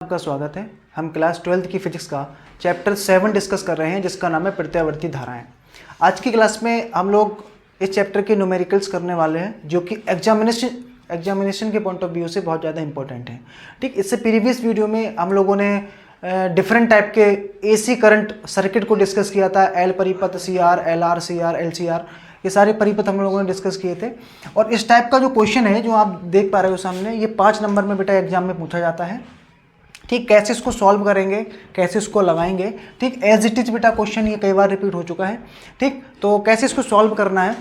आपका स्वागत है। हम क्लास 12th की फिजिक्स का चैप्टर 7 डिस्कस कर रहे हैं जिसका नाम है प्रत्यावर्ती धाराएं। आज की क्लास में हम लोग इस चैप्टर के न्यूमेरिकल्स करने वाले हैं जो कि एग्जामिनेशन के पॉइंट ऑफ व्यू से बहुत ज़्यादा इंपॉर्टेंट है। ठीक, इससे प्रीवियस वीडियो में हम लोगों ने डिफरेंट टाइप के एसी करंट सर्किट को डिस्कस किया था। एल परिपथ, C R, L R, C R, L C R, ये सारे परिपथ हम लोगों ने डिस्कस किए थे। और इस टाइप का जो क्वेश्चन है जो आप देख पा रहे हो सामने, ये 5 नंबर में बेटा एग्जाम में पूछा जाता है। ठीक, कैसे इसको सॉल्व करेंगे, कैसे इसको लगाएंगे। ठीक, एज इट इज बेटा क्वेश्चन ये कई बार रिपीट हो चुका है। ठीक, तो कैसे इसको सॉल्व करना है,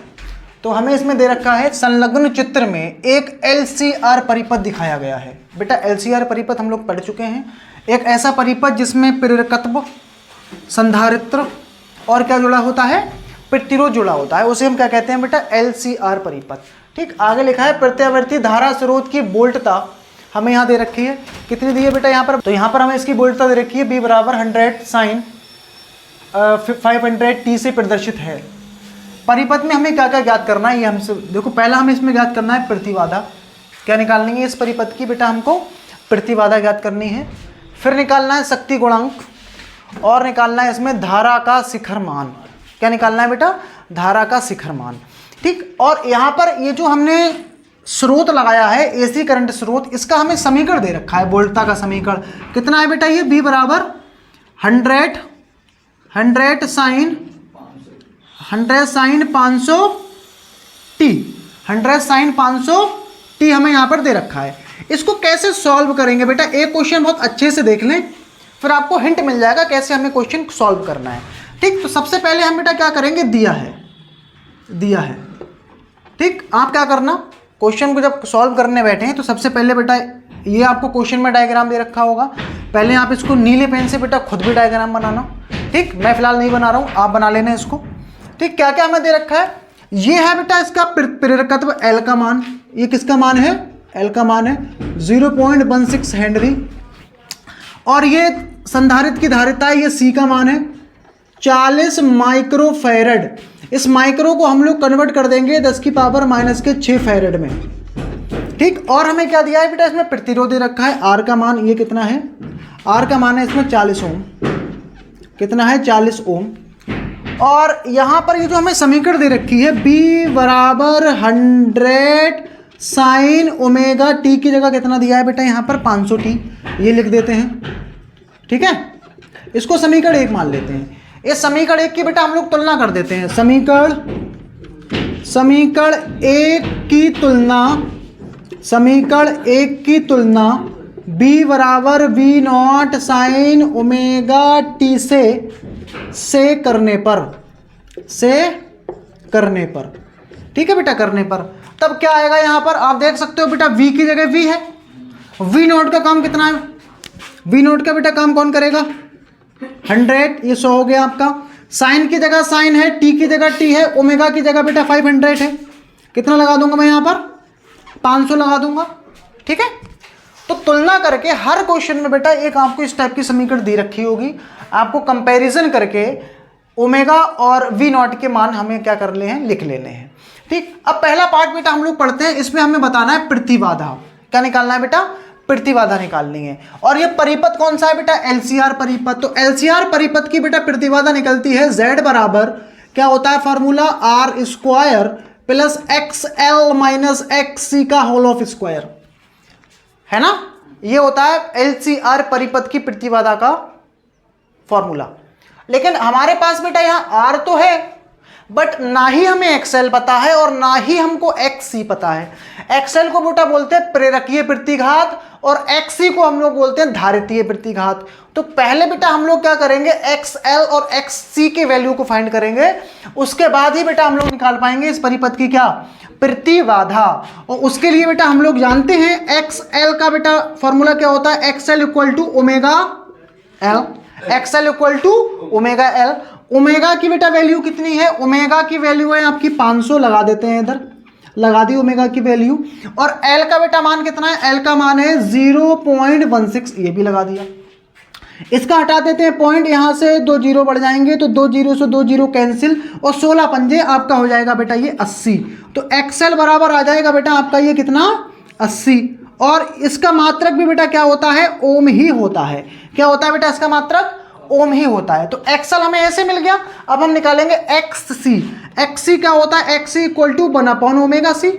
तो हमें इसमें दे रखा है संलग्न चित्र में एक LCR परिपथ दिखाया गया है। बेटा LCR परिपथ हम लोग पढ़ चुके हैं। एक ऐसा परिपथ जिसमें प्रेरकत्व, संधारित्र और क्या जुड़ा होता है, प्रतिरोध जुड़ा होता है, उसे हम क्या कहते हैं बेटा, LCR परिपथ। ठीक, आगे लिखा है प्रत्यावर्ती धारा स्रोत की वोल्टता हमें यहाँ दे रखी है। कितनी दी है बेटा यहाँ पर, तो यहाँ पर हमें इसकी वोल्टता दे रखी है, B बराबर 100 sin 500t से प्रदर्शित है। परिपथ में हमें क्या क्या ज्ञात करना है, ये हमसे देखो। पहला हमें इसमें ज्ञात करना है प्रतिबाधा। क्या निकालनी है इस परिपथ की बेटा, हमको प्रतिबाधा ज्ञात करनी है। फिर निकालना है शक्ति गुणांक और निकालना है इसमें धारा का शिखर मान। क्या निकालना है बेटा, धारा का शिखर मान। ठीक, और यहाँ पर ये जो हमने स्रोत लगाया है एसी करंट स्रोत, इसका हमें समीकरण दे रखा है, वोल्टता का समीकरण कितना है बेटा, ये B बराबर 100 sin 500t, 100 sin 500t हमें यहाँ पर दे रखा है। इसको कैसे सॉल्व करेंगे बेटा, एक क्वेश्चन बहुत अच्छे से देख लें, फिर आपको हिंट मिल जाएगा कैसे हमें क्वेश्चन सॉल्व करना है। ठीक, तो सबसे पहले हम बेटा क्या करेंगे, दिया है। ठीक, आप क्या करना, क्वेश्चन को जब सॉल्व करने बैठे हैं तो सबसे पहले बेटा ये आपको क्वेश्चन में डायग्राम दे रखा होगा, पहले आप इसको नीले पेन से बेटा खुद भी डायग्राम बनाना। ठीक, मैं फिलहाल नहीं बना रहा हूँ, आप बना लेना इसको। ठीक, क्या क्या हमें दे रखा है, ये है बेटा इसका प्रेरकत्व L का मान, ये किसका मान है, L का मान है 0.16 हेनरी। और ये संधारित्र की धारिता है, ये C का मान है 40 माइक्रोफैरड। इस माइक्रो को हम लोग कन्वर्ट कर देंगे 10⁻⁻6 फैरड में। ठीक, और हमें क्या दिया है बेटा, इसमें प्रतिरोध दे रखा है R का मान, ये कितना है, R का मान है इसमें 40 ओम। कितना है, 40 ओम। और यहाँ पर ये जो हमें समीकरण दे रखी है B बराबर 100 sin ओमेगा t की जगह कितना दिया है बेटा, यहाँ पर 500t, ये लिख देते हैं। ठीक है, इसको समीकरण 1 मान लेते हैं। इस समीकरण 1 की बेटा हम लोग तुलना कर देते हैं। समीकरण 1 की तुलना B बराबर V0 sin ओमेगा t से करने पर। ठीक है बेटा, करने पर तब क्या आएगा, यहां पर आप देख सकते हो बेटा V की जगह V है, V0 का काम कितना है, V0 का बेटा काम कौन करेगा, 100, ये 100 हो गया आपका। साइन की जगह साइन है, टी की जगह टी है, ओमेगा की जगह बेटा 500 है। कितना लगा दूंगा मैं यहाँ पर, 500 लगा दूंगा। ठीक है, तो तुलना करके हर क्वेश्चन में बेटा एक आपको इस टाइप की समीकरण दी रखी होगी, आपको कंपैरिजन करके ओमेगा और V0 के मान हमें क्या कर ले हैं, लिख लेने हैं। ठीक, अब पहला पार्ट बेटा हम लोग पढ़ते हैं, इसमें हमें बताना है प्रतिबाधा। क्या निकालना है बेटा, प्रतिबाधा निकालनी है। और ये परिपथ कौन सा है बेटा, LCR परिपथ। तो LCR परिपथ की बेटा प्रतिबाधा निकलती है Z बराबर क्या होता है formula, R² plus XL minus XC का होल ऑफ स्क्वायर, है ना, ये होता है LCR परिपथ की प्रतिबाधा का फॉर्मूला। लेकिन हमारे पास बेटा यहाँ R तो है, बट ना ही हमें XL पता है और ना ही हमको XC पता है। XL को बेटा बोलते हैं प्रेरकीय प्रतिघात और XC को हम लोग बोलते हैं धारितीय प्रतिघात। तो पहले बेटा हम लोग क्या करेंगे, XL और XC के वैल्यू को फाइंड करेंगे, उसके बाद ही बेटा हम लोग निकाल पाएंगे इस परिपथ की क्या, प्रतिबाधा। और उसके लिए बेटा हम लोग जानते हैं XL का बेटा फॉर्मूला क्या होता है, XL equal to omega L, XL equal to omega L। Omega की बेटा वैल्यू कितनी है, ओमेगा की वैल्यू है आपकी 500, लगा देते हैं इधर, लगा दी ओमेगा की वैल्यू। और L का बेटा मान कितना है, L का मान है 0.16, ये भी लगा दिया। इसका हटा देते हैं पॉइंट, यहां से 2 जीरो बढ़ जाएंगे तो 2 जीरो से 2 जीरो कैंसिल और 16 पंजे आपका हो जाएगा बेटा ये 80। तो XL बराबर आ जाएगा बेटा आपका ये कितना, 80। और इसका मात्रक भी बेटा क्या होता है, ओम ही होता है। क्या होता है बेटा इसका मात्रक, ओम ही होता है। तो एक्सएल हमें ऐसे मिल गया। अब हम निकालेंगे एक्स सी। एक्स सी क्या होता है, एक्स सी इक्वल टू 1/ओमेगा सी।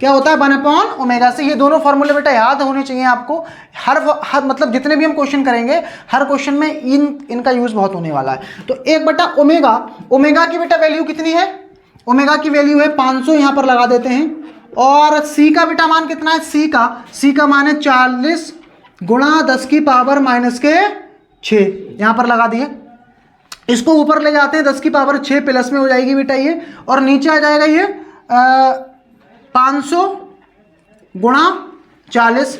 क्या होता है, 1/ओमेगा सी। ये दोनों फॉर्मूले बेटा याद होने चाहिए आपको। हर मतलब जितने भी हम क्वेश्चन करेंगे हर क्वेश्चन में इनका यूज बहुत होने वाला है। तो 1/ओमेगा, ओमेगा की बेटा वैल्यू कितनी है, ओमेगा की वैल्यू है 500, यहां पर लगा देते हैं। और सी का बेटा मान कितना है, सी का मान है 40 गुणा 10 की पावर -6, यहां पर लगा दिए। इसको ऊपर ले जाते हैं 10 की पावर 6 प्लस में हो जाएगी बेटा ये, और नीचे आ जाएगा ये 500 गुणा 40।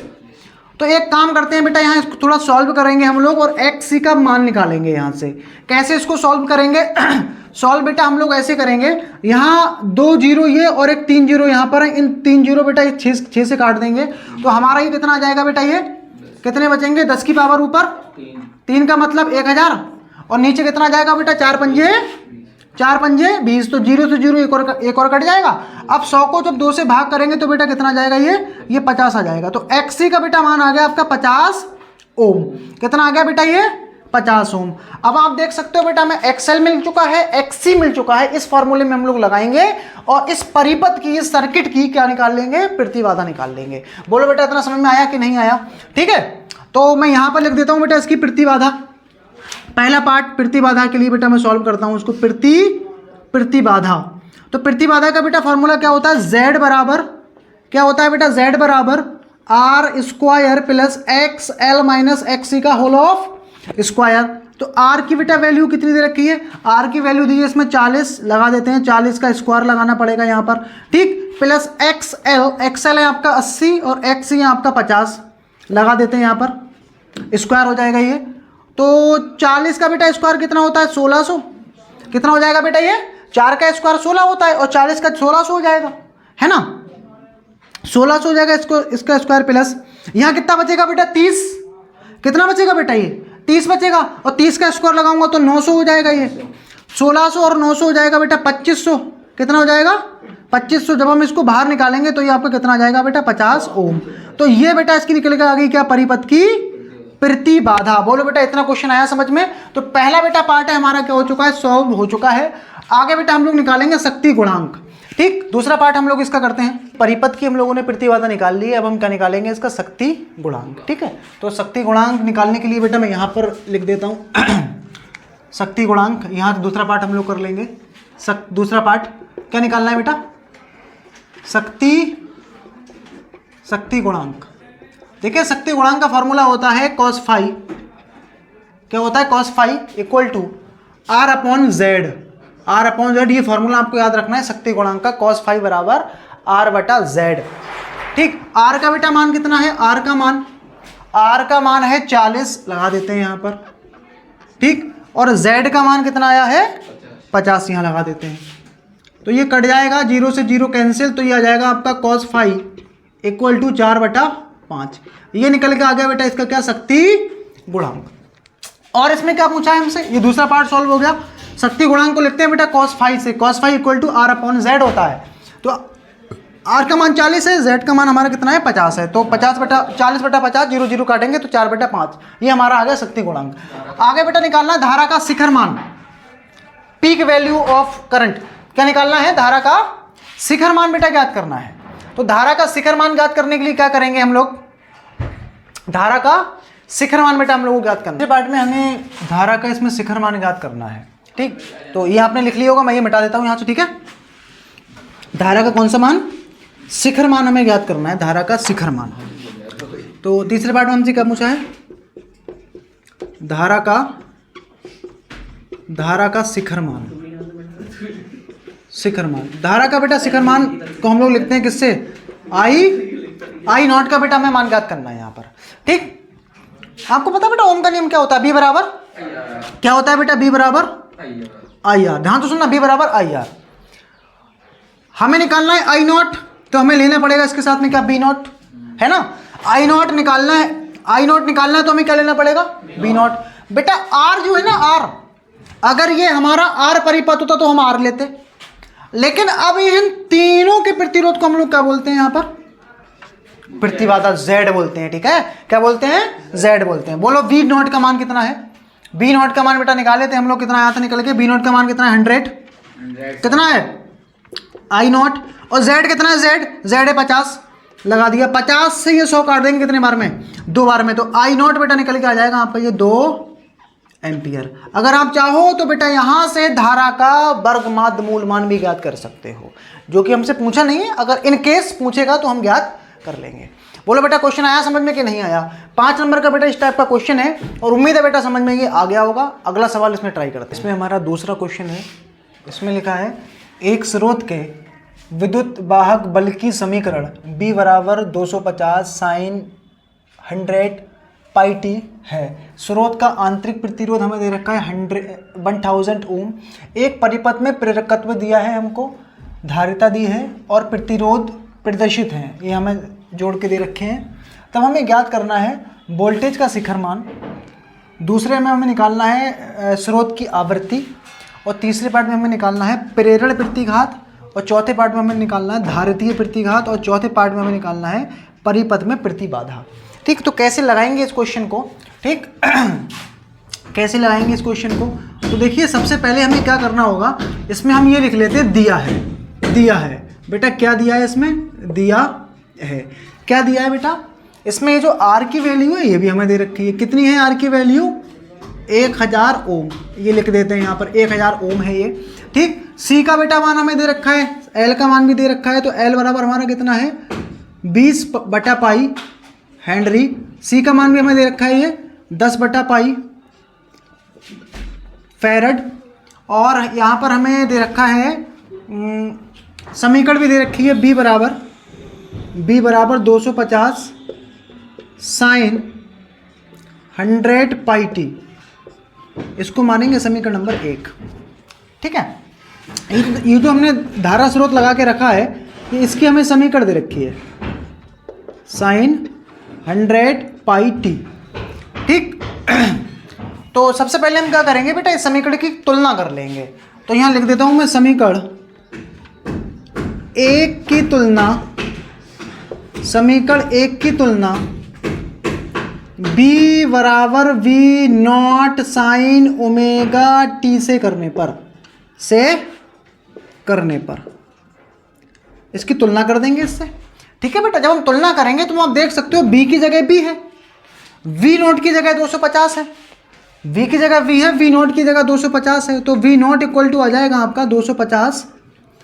तो एक काम करते हैं बेटा, यहाँ इसको थोड़ा सॉल्व करेंगे हम लोग और एक्स सी का मान निकालेंगे यहाँ से। कैसे इसको सॉल्व करेंगे सॉल्व बेटा हम लोग ऐसे करेंगे, यहाँ 2 जीरो ये और एक 3 जीरो यहाँ पर है, इन 3 जीरो बेटा 6 से काट देंगे। तो हमारा ये कितना आ जाएगा बेटा, ये कितने बचेंगे, 10 की पावर ऊपर 3 का मतलब 1000, और नीचे कितना जाएगा बेटा, 4 पंजे 20। तो 0 से 0 एक और कट जाएगा। अब 100 को जब 2 से भाग करेंगे तो बेटा कितना जाएगा, ये 50 आ जाएगा। तो एक्सी का बेटा मान आ गया आपका 50 ओम। कितना आ गया बेटा, ये 50 ओम। अब आप देख सकते हो बेटा हमें एक्सएल मिल चुका है, एक्सी मिल चुका है। इस फॉर्मूले में हम लोग लगाएंगे और इस परिपथ की, इस सर्किट की क्या निकाल लेंगे, प्रतिबाधा निकाल लेंगे। बोलो बेटा इतना समझ में आया कि नहीं आया, ठीक है। तो मैं यहां पर लिख देता हूं बेटा इसकी प्रतिबाधा। पहला पार्ट प्रतिबाधा के लिए बेटा मैं सॉल्व करता हूं इसको, प्रतिबाधा। तो प्रतिबाधा का बेटा फॉर्मूला क्या होता है, Z बराबर क्या होता है बेटा, Z बराबर R square plus XL minus XC का होल ऑफ स्क्वायर। तो R की बेटा वैल्यू कितनी दे रखी है, R की वैल्यू दी है इसमें 40, लगा देते हैं, 40 का स्क्वायर लगाना पड़ेगा यहाँ पर, ठीक। प्लस XL है आपका 80 और XC है आपका 50, लगा देते हैं यहाँ पर, स्क्वायर हो जाएगा ये। तो 40 का बेटा स्क्वायर कितना होता है, 1600। कितना हो जाएगा बेटा, ये 4 का स्क्वायर 16 होता है और 40 का 1600 हो जाएगा, है ना, 1600 हो जाएगा इसका स्क्वायर प्लस यहाँ कितना बचेगा बेटा, 30। कितना बचेगा बेटा, ये 30 बचेगा, और 30 का स्क्वायर लगाऊंगा तो 900 हो जाएगा। ये 1600 और 900 हो जाएगा बेटा 2500। कितना हो जाएगा, 2500। जब हम इसको बाहर निकालेंगे तो ये आपका कितना आ जाएगा बेटा, 50 ओम। तो ये बेटा इसकी निकल के आ गई क्या, परिपथ की प्रतिबाधा। बोलो बेटा इतना क्वेश्चन आया समझ में। तो पहला बेटा पार्ट है हमारा क्या हो चुका है, सॉल्व हो चुका है। आगे बेटा हम लोग निकालेंगे शक्ति गुणांक, ठीक। दूसरा पार्ट हम लोग इसका करते हैं। परिपथ की हम लोगों ने प्रतिबाधा निकाल ली है, अब हम क्या निकालेंगे, इसका शक्ति गुणांक, ठीक है। तो शक्ति गुणांक निकालने के लिए बेटा मैं यहाँ पर लिख देता हूँ शक्ति गुणांक। यहाँ दूसरा पार्ट हम लोग कर लेंगे। दूसरा पार्ट क्या निकालना है बेटा, शक्ति गुणांक। देखिए शक्ति गुणांक का फॉर्मूला होता है cos फाई। क्या होता है, cos phi equal to R/Z। R/Z ये फॉर्मूला आपको याद रखना है शक्ति गुणांक का, cos फाई बराबर R/Z, ठीक। R का बेटा मान कितना है, R का मान है 40, लगा देते हैं यहाँ पर, ठीक। और Z का मान कितना आया है, 50, यहाँ लगा देते हैं। तो ये कट जाएगा, 0 से 0 कैंसिल, तो ये आ जाएगा आपका cos फाई इक्वल टू 4/5। ये निकल के आ गया बेटा इसका क्या, शक्ति गुणांक। और इसमें क्या पूछा है हमसे, ये दूसरा पार्ट सॉल्व हो गया। शक्ति गुणांक को लिखते हैं बेटा cos फाई से, cos phi equal to R/Z होता है। तो R का मान 40 है, Z का मान हमारा कितना है, 50 है। तो 40/50, 0 0 काटेंगे तो 4/5, ये हमारा आ गया शक्ति गुणांक। आगे बेटा निकालना है धारा का शिखर मान, पीक वैल्यू ऑफ करंट। क्या निकालना है, धारा का शिखर मान बेटा ज्ञात करना है। तो धारा का शिखर मान ज्ञात करने के लिए क्या करेंगे हम लोग, धारा का शिखर मान बेटा हम लोग को ज्ञात करना है। पार्ट में हमें धारा का इसमें शिखर मान ज्ञात करना है, ठीक। तो ये आपने लिख लिया होगा, मैं ये मिटा देता हूं यहां से, ठीक है। धारा का कौन सा मान, शिखर मान हमें ज्ञात करना है, धारा का शिखर मान। तो तीसरे पार्ट में हमसे क्या पूछा है, धारा का शिखर मान। धारा का बेटा शिखर मान को हम लोग लिखते हैं किससे, आई नॉट का बेटा हमें मान ज्ञात करना है यहाँ पर, ठीक। आपको पता बेटा ओम का नियम क्या होता है, बी बराबर क्या होता है बेटा, बी बराबर आई आर। ध्यान तो सुनना, बी बराबर आई आर। हमें निकालना है आई नॉट, तो हमें लेना पड़ेगा इसके साथ में क्या, बी नॉट, है ना। आई नॉट निकालना है तो हमें क्या लेना पड़ेगा, बी नॉट। बेटा आर जो है ना, आर, अगर ये हमारा आर परिपथ होता तो हम आर लेते, लेकिन अब इन तीनों के प्रतिरोध को हम लोग क्या बोलते हैं यहाँ पर, प्रतिबाधा Z बोलते हैं, ठीक है। क्या बोलते हैं? Z बोलते हैं। बोलो V नॉट का मान कितना है? V नॉट का मान बेटा निकाले थे हम लोग, कितना आया था निकल के? V नॉट का मान कितना है? 100 कितना है? I not. और Z कितना है? Z है 50, लगा दिया। 50 से ये 100 काट देंगे कितने बार में? 2 बार में। तो I नॉट बेटा निकल के आ जाएगा आपका ये 2 एम्पियर। अगर आप चाहो तो बेटा यहां से धारा का वर्गमाध्य मूल मान भी ज्ञात कर सकते हो, जो कि हमसे पूछा नहीं है, अगर इन केस पूछेगा तो हम ज्ञात कर लेंगे। बोलो बेटा क्वेश्चन आया समझ में कि नहीं आया? 5 नंबर का बेटा इस टाइप का क्वेश्चन है और उम्मीद है बेटा समझ में ये आ गया होगा। अगला सवाल इसमें ट्राई करते हैं। इसमें हमारा दूसरा क्वेश्चन है। इसमें लिखा है एक स्रोत के विद्युत वाहक बल की समीकरण B बराबर 250 साइन 100 पाई टी है। स्रोत का आंतरिक प्रतिरोध हमें दे रखा है 1000 ओम। एक परिपथ में प्रेरकत्व दिया है हमको, धारिता दी है और प्रतिरोध प्रदर्शित है, ये हमें जोड़ के दे रखे हैं। तब हमें ज्ञात करना है वोल्टेज का शिखर मान, दूसरे में हमें निकालना है स्रोत की आवृत्ति, और तीसरे पार्ट में हमें निकालना है प्रेरण प्रतिघात, और चौथे पार्ट में हमें निकालना है धारितीय प्रतिघात, और चौथे पार्ट में हमें निकालना है परिपथ में प्रतिबाधा। ठीक, तो कैसे लगाएंगे इस क्वेश्चन को? ठीक कैसे लगाएंगे इस क्वेश्चन को? तो देखिए सबसे पहले हमें क्या करना होगा, इसमें हम ये लिख लेते हैं दिया है बेटा। क्या दिया है इसमें? दिया है। क्या दिया है बेटा? इसमें ये जो आर की वैल्यू है ये भी हमें दे रखी है। कितनी है आर की वैल्यू? 1000 ओम। ये लिख देते हैं यहाँ पर 1000 ओम है ये। ठीक, सी का बेटा मान हमें दे रखा है, एल का मान भी दे रखा है। तो एल बराबर हमारा कितना है? 20/पाई हेनरी। सी का मान भी हमें दे रखा है ये 10/पाई फैरड। और यहाँ पर हमें दे रखा है समीकरण भी दे रखी है B बराबर 250 साइन 100 पाई टी। इसको मानेंगे समीकरण नंबर 1। ठीक है, ये जो हमने धारा स्रोत लगा के रखा है ये इसकी हमें समीकरण दे रखी है साइन 100 पाई टी। ठीक तो सबसे पहले हम क्या करेंगे बेटा, इस समीकरण की तुलना कर लेंगे। तो यहाँ लिख देता हूँ मैं समीकरण 1 की तुलना, समीकरण 1 की तुलना B बराबर V not sine omega T से करने पर इसकी तुलना कर देंगे इससे। ठीक है बेटा, जब हम तुलना करेंगे तो आप देख सकते हो B की जगह B है, V नॉट की जगह 250 है, V की जगह V है, V नॉट की जगह 250 है। तो V नॉट इक्वल टू आ जाएगा आपका 250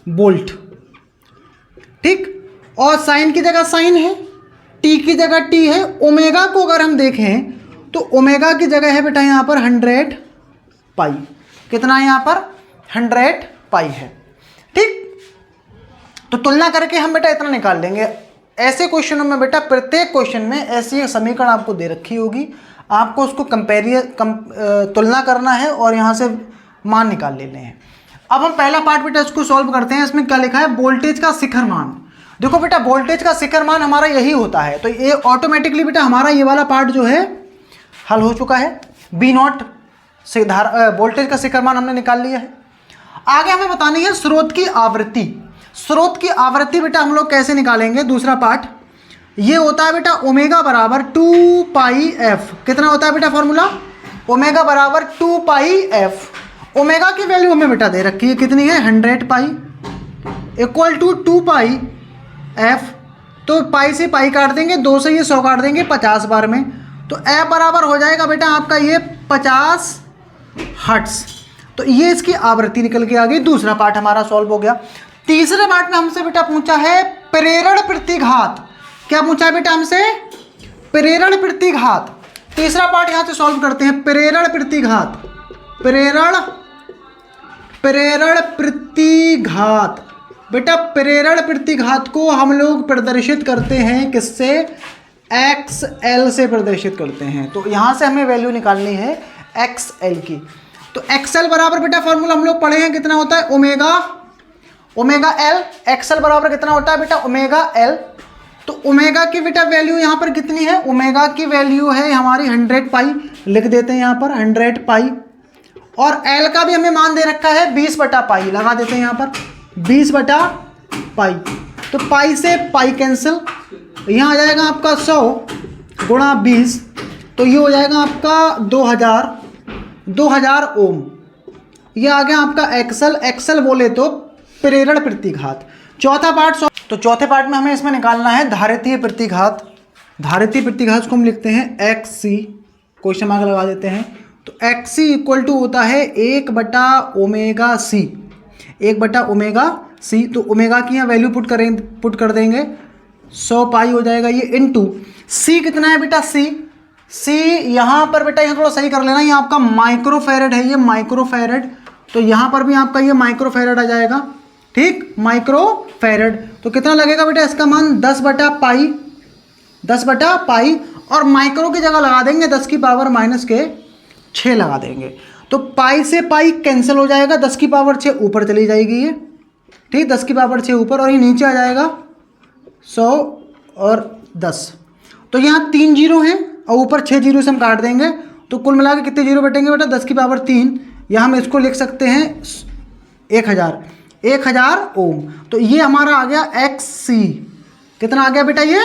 वोल्ट। ठीक, और साइन की जगह साइन है, टी की जगह टी है। ओमेगा को अगर हम देखें तो ओमेगा की जगह है बेटा यहाँ पर 100 पाई। कितना है यहाँ पर? 100 पाई है। ठीक, तो तुलना करके हम बेटा इतना निकाल लेंगे। ऐसे क्वेश्चनों में बेटा प्रत्येक क्वेश्चन में ऐसी एक समीकरण आपको दे रखी होगी, आपको उसको तुलना करना है और यहाँ से मान निकाल लेने हैं। अब हम पहला पार्ट बेटा इसको सॉल्व करते हैं। इसमें क्या लिखा है? वोल्टेज का शिखर मान। देखो बेटा वोल्टेज का शिखर मान हमारा यही होता है, तो ये ऑटोमेटिकली बेटा हमारा ये वाला पार्ट जो है हल हो चुका है। बी नॉट से वोल्टेज का शिखर मान हमने निकाल लिया है। आगे हमें बतानी है स्रोत की आवृत्ति। स्रोत की आवृत्ति बेटा हम लोग कैसे निकालेंगे? दूसरा पार्ट ये होता है बेटा ओमेगा बराबर 2 पाई एफ। कितना होता है बेटा फॉर्मूला? ओमेगा बराबर 2 पाई एफ। ओमेगा की वैल्यू हमें बेटा दे रखी है, कितनी है? 100 pi equal to 2 pi F. तो पाई से पाई काट देंगे, 2 से ये 100 काट देंगे 50 बार में। तो एफ बराबर हो जाएगा बेटा आपका ये 50 हर्ट्ज। तो ये इसकी आवृत्ति निकल के आ गई। दूसरा पार्ट हमारा सॉल्व हो गया। तीसरे पार्ट में हमसे बेटा पूछा है प्रेरण प्रतिघात। क्या पूछा है बेटा हमसे? प्रेरण प्रतिघात। तीसरा पार्ट यहां से सॉल्व करते हैं। प्रेरण प्रतिघात, प्रेरण प्रतिघात बेटा प्रेरण प्रतिघात को हम लोग प्रदर्शित करते हैं किससे? XL से प्रदर्शित करते हैं। तो यहां से हमें वैल्यू निकालनी है XL की। तो XL बराबर बेटा फॉर्मूला हम लोग पढ़े हैं, कितना होता है? Omega L। XL बराबर कितना होता है बेटा? Omega L। तो ओमेगा की बेटा वैल्यू यहाँ पर कितनी है? ओमेगा की वैल्यू है हमारी 100 पाई। लिख देते हैं यहाँ पर 100 पाई। और L का भी हमें मान दे रखा है 20/पाई। लगा देते हैं यहाँ पर 20/पाई। तो पाई से पाई कैंसिल, यहाँ आ जाएगा आपका 100 गुणा 20, तो ये हो जाएगा आपका 2000 ओम। ये आ गया आपका एक्सल बोले तो प्रेरण प्रतिघात। चौथा पार्ट, तो चौथे पार्ट में हमें इसमें निकालना है धारितीय प्रतिघात। धारितीय प्रतिघात को हम लिखते हैं XC, क्वेश्चन मार्क लगा देते हैं। तो XC इक्वल टू होता है 1/ओमेगा C, 1/ओमेगा C। तो ओमेगा की यहाँ वैल्यू पुट कर देंगे, 100 पाई हो जाएगा ये, इनटू C कितना है बेटा, C यहाँ पर बेटा यहाँ थोड़ा सही कर लेना, ये आपका माइक्रोफैरड है, ये माइक्रोफैरड, तो यहाँ पर भी आपका ये माइक्रोफैरड आ जाएगा, ठीक, माइक्रोफैरड। तो कितना लगेगा बेटा इसका मान 10/पाई, 10/पाई, और माइक्रो की जगह लगा देंगे 10 की पावर -6 लगा देंगे। तो पाई से पाई कैंसिल हो जाएगा, 10 की पावर 6 ऊपर चली जाएगी ये, ठीक, 10 की पावर 6 ऊपर, और ये नीचे आ जाएगा 100 और 10। तो यहाँ 3 जीरो हैं और ऊपर 6 जीरो से हम काट देंगे, तो कुल मिला के कितने जीरो बटेंगे बेटा, 10 की पावर 3। या हम इसको लिख सकते हैं 1000 ओम। तो ये हमारा आ गया XC, कितना आ गया बेटा, ये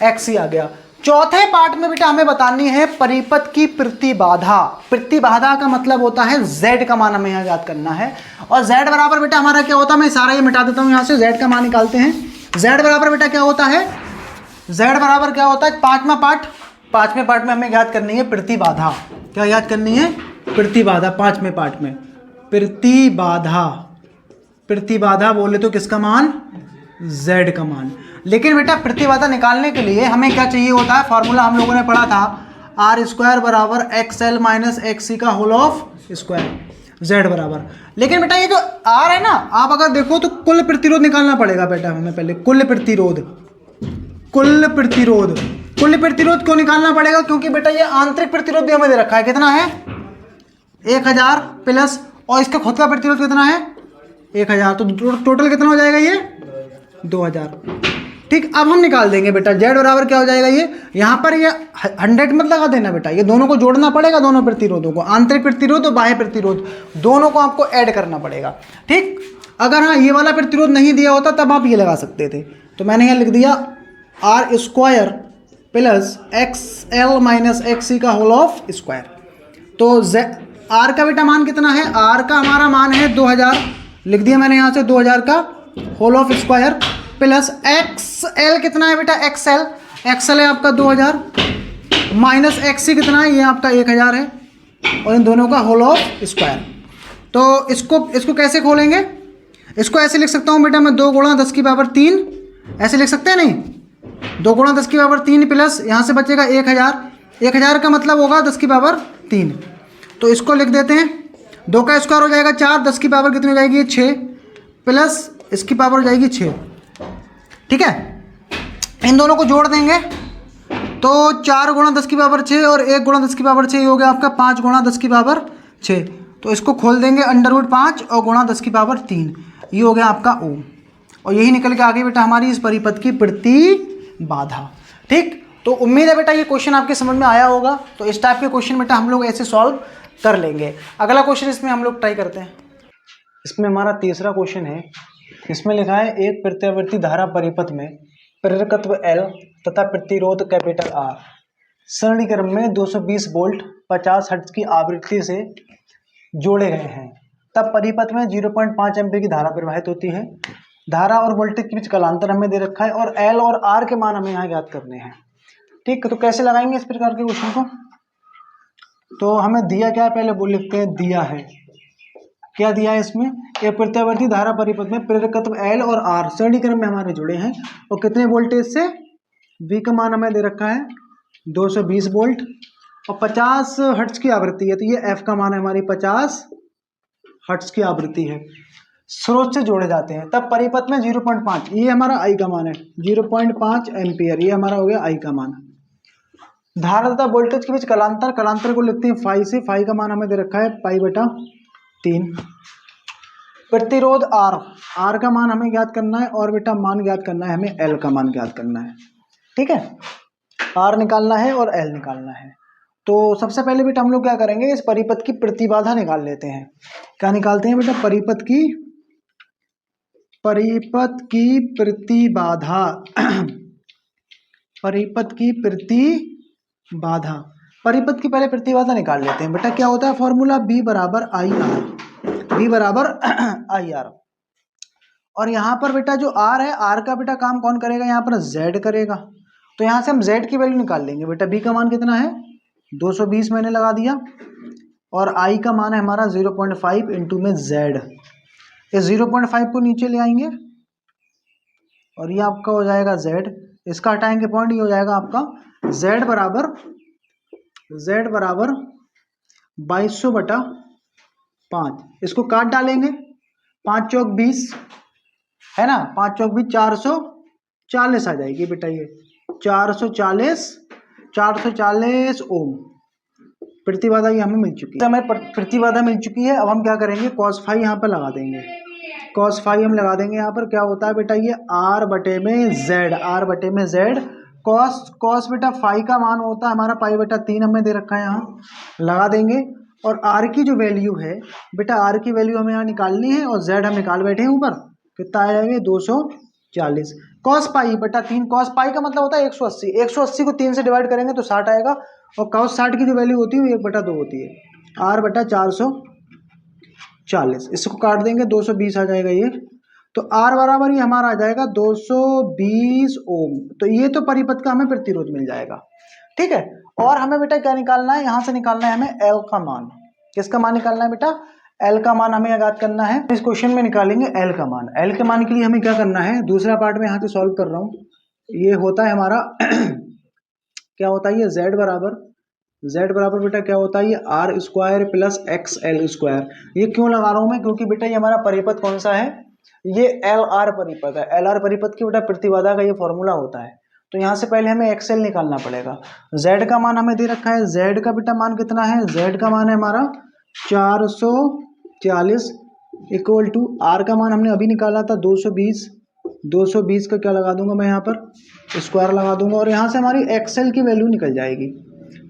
XC आ गया। चौथे पार्ट में बेटा हमें बतानी है परिपथ की प्रतिबाधा। प्रतिबाधा का मतलब होता है Z का मान हमें यहाँ याद करना है, और Z बराबर बेटा हमारा क्या होता है, मैं सारा ये मिटा देता हूँ यहाँ से, Z का मान निकालते हैं। Z बराबर बेटा क्या होता है, Z बराबर क्या होता है, पांचवें पार्ट में हमें याद करनी है प्रतिबाधा। क्या याद करनी है, प्रतिबाधा, पांचवें पार्ट में प्रतिबाधा बोले तो किसका मान, Z का मान। लेकिन बेटा प्रतिबाधा निकालने के लिए हमें क्या चाहिए होता है, फॉर्मूला हम लोगों ने पढ़ा था, R² बराबर XL माइनस XC का होल ऑफ स्क्वायर, Z बराबर। लेकिन बेटा ये जो R है ना, आप अगर देखो तो कुल प्रतिरोध निकालना पड़ेगा बेटा हमें पहले, कुल प्रतिरोध क्यों निकालना पड़ेगा, क्योंकि बेटा ये आंतरिक प्रतिरोध भी हमें दे रखा है, कितना है 1000 प्लस, और इसका खुद का प्रतिरोध कितना है 1000, तो टोटल कितना हो जाएगा ये 2000, ठीक। अब हम निकाल देंगे बेटा Z बराबर क्या हो जाएगा, ये यहाँ पर ये 100 मत लगा देना बेटा, ये दोनों को जोड़ना पड़ेगा, दोनों प्रतिरोधों को, आंतरिक प्रतिरोध और बाह्य प्रतिरोध दोनों को आपको ऐड करना पड़ेगा, ठीक। अगर हाँ ये वाला प्रतिरोध नहीं दिया होता तब आप ये लगा सकते थे, तो मैंने यहाँ लिख दिया R² plus XL minus XC का होल ऑफ स्क्वायर। तो R का बेटा मान कितना है, R का हमारा मान है 2000, लिख दिया मैंने यहाँ से 2000 का whole of square, plus XL कितना है बेटा, XL है आपका 2000, माइनस XC कितना है, ये आपका 1000 है, और इन दोनों का होल ऑफ स्क्वायर। तो इसको कैसे खोलेंगे, इसको ऐसे लिख सकता हूँ बेटा मैं, 2 गुणा 10 की पावर 3, ऐसे लिख सकते हैं, नहीं 2 गुणा 10 की पावर 3 प्लस यहाँ से बचेगा 1000 का मतलब होगा 10 की पावर 3, तो इसको लिख देते हैं, 2 का स्क्वायर हो जाएगा 4, 10 की पावर कितनी हो जाएगी 6, प्लस इसकी पावर हो जाएगी 6, ठीक है। इन दोनों को जोड़ देंगे तो 4 गुणा 10 की पावर 6 और 1 गुणा 10 की पावर 6 हो गया आपका 5 गुणा 10 की पावर 6, तो इसको खोल देंगे √5 और गुणा 10 की पावर 3, ये हो गया आपका ओम, और यही निकल के आ गई बेटा हमारी इस परिपथ की प्रतिबाधा, ठीक। तो उम्मीद है बेटा ये क्वेश्चन आपके समझ में आया होगा। तो इस टाइप के क्वेश्चन बेटा हम लोग ऐसे सॉल्व कर लेंगे। अगला क्वेश्चन इसमें हम लोग ट्राई करते हैं। इसमें हमारा तीसरा क्वेश्चन है, इसमें लिखा है एक प्रत्यावर्ती धारा परिपथ में प्रेरकत्व L तथा प्रतिरोध कैपिटल R सरणी क्रम में 220 वोल्ट 50 हर्ट्ज की आवृत्ति से जोड़े गए हैं, तब परिपथ में 0.5 एम्पीयर की धारा प्रवाहित होती है। धारा और वोल्टेज के बीच कलांतर हमें दे रखा है और L और R के मान हमें यहाँ ज्ञात करने हैं, ठीक। तो कैसे लगाएंगे इस प्रकार के क्वेश्चन को, तो हमें दिया क्या है पहले बोल लिखते हैं, दिया है, क्या दिया है इसमें, एक प्रत्यावर्ती धारा परिपथ में प्रेरकत्व L और R श्रेणी क्रम में हमारे जुड़े हैं, और कितने वोल्टेज से, V का मान हमें दे रखा है 220 वोल्ट और 50 हर्ट्ज की आवृत्ति है, तो ये F का मान है हमारी 50 हर्ट्ज की आवृत्ति है, स्रोत से जोड़े जाते हैं। तब परिपथ में 0.5, ये हमारा I का मान है 0.5 एम्पियर, ये हमारा हो गया I का मान। धारा तथा वोल्टेज के बीच कलांतर को लिखते हैं फाई से, फाई का मान हमें दे रखा है π/3। प्रतिरोध R का मान हमें ज्ञात करना है, और बेटा मान ज्ञात करना है हमें L का मान ज्ञात करना है, ठीक है। R निकालना है और L निकालना है। तो सबसे पहले बेटा हम लोग क्या करेंगे, इस परिपथ की प्रतिबाधा निकाल लेते हैं। क्या निकालते हैं बेटा, परिपथ की प्रतिबाधा परिपथ की प्रतिबाधा, परिपथ की पहले प्रतिबाधा निकाल लेते हैं बेटा। क्या होता है फॉर्मूला, बी बराबर आई आर, बी बराबर आई आर। और यहाँ पर बेटा जो आर है, आर का बेटा काम कौन करेगा, यहाँ पर जेड करेगा। तो यहाँ से हम जेड की वैल्यू निकाल लेंगे बेटा। बी का मान कितना है 220 मैंने लगा दिया, और आई का मान है हमारा 0.5 इंटू में जेड। इस 0.5 को नीचे ले आएंगे और ये आपका हो जाएगा जेड, इसका हटाएंगे पॉइंट, ये हो जाएगा आपका जेड बराबर 2200/5। इसको काट डालेंगे, 5 चौक 20 है ना, 5 चौक 20, 440 आ जाएगी बेटा। ये 440 ओम प्रतिबाधा ये हमें मिल चुकी है। हमें प्रतिबाधा मिल चुकी है। अब हम क्या करेंगे, cos फाई यहाँ पर लगा देंगे। cos फाई हम लगा देंगे यहाँ पर। क्या होता है बेटा, ये r बटे में z, cos बेटा फाई का मान होता है हमारा पाई बटा 3 हमें दे रखा है, यहाँ लगा देंगे। और r की जो वैल्यू है बेटा, r की वैल्यू हमें यहाँ निकालनी है, और z हम निकाल बैठे हैं ऊपर। कितना आ जाएगा 240 cos पाई बटा 3। cos पाई का मतलब होता है 180, 180 को 3 से डिवाइड करेंगे तो 60 आएगा, और cos 60 की जो वैल्यू होती है वो 1/2 होती है, r बटा 440। इसको काट देंगे 220 आ जाएगा ये। तो r बराबर ये हमारा आ जाएगा 220 ओम। तो ये तो परिपथ का हमें प्रतिरोध मिल जाएगा, ठीक है। और हमें बेटा क्या निकालना है, यहाँ से निकालना है हमें L का मान। किसका मान निकालना है बेटा, L का मान हमें याद करना है। इस क्वेश्चन में निकालेंगे L का मान। L के मान के लिए हमें क्या करना है, दूसरा पार्ट में यहाँ से सॉल्व कर रहा हूँ। ये होता है हमारा क्या होता है, ये Z बराबर बेटा क्या होता है, ये r square plus XL square. ये क्यों लगा रहा हूँ मैं, क्योंकि बेटा ये हमारा परिपथ कौन सा है, ये LR परिपथ है। LR परिपथ की बेटा प्रतिबाधा का ये फॉर्मूला होता है। तो यहाँ से पहले हमें XL निकालना पड़ेगा। Z का मान हमें दे रखा है, Z का बेटा मान कितना है, Z का मान है हमारा 440 इक्वल टू R का मान हमने अभी निकाला था 220। 220 का क्या लगा दूंगा मैं यहाँ पर, स्क्वायर लगा दूंगा, और यहाँ से हमारी XL की वैल्यू निकल जाएगी।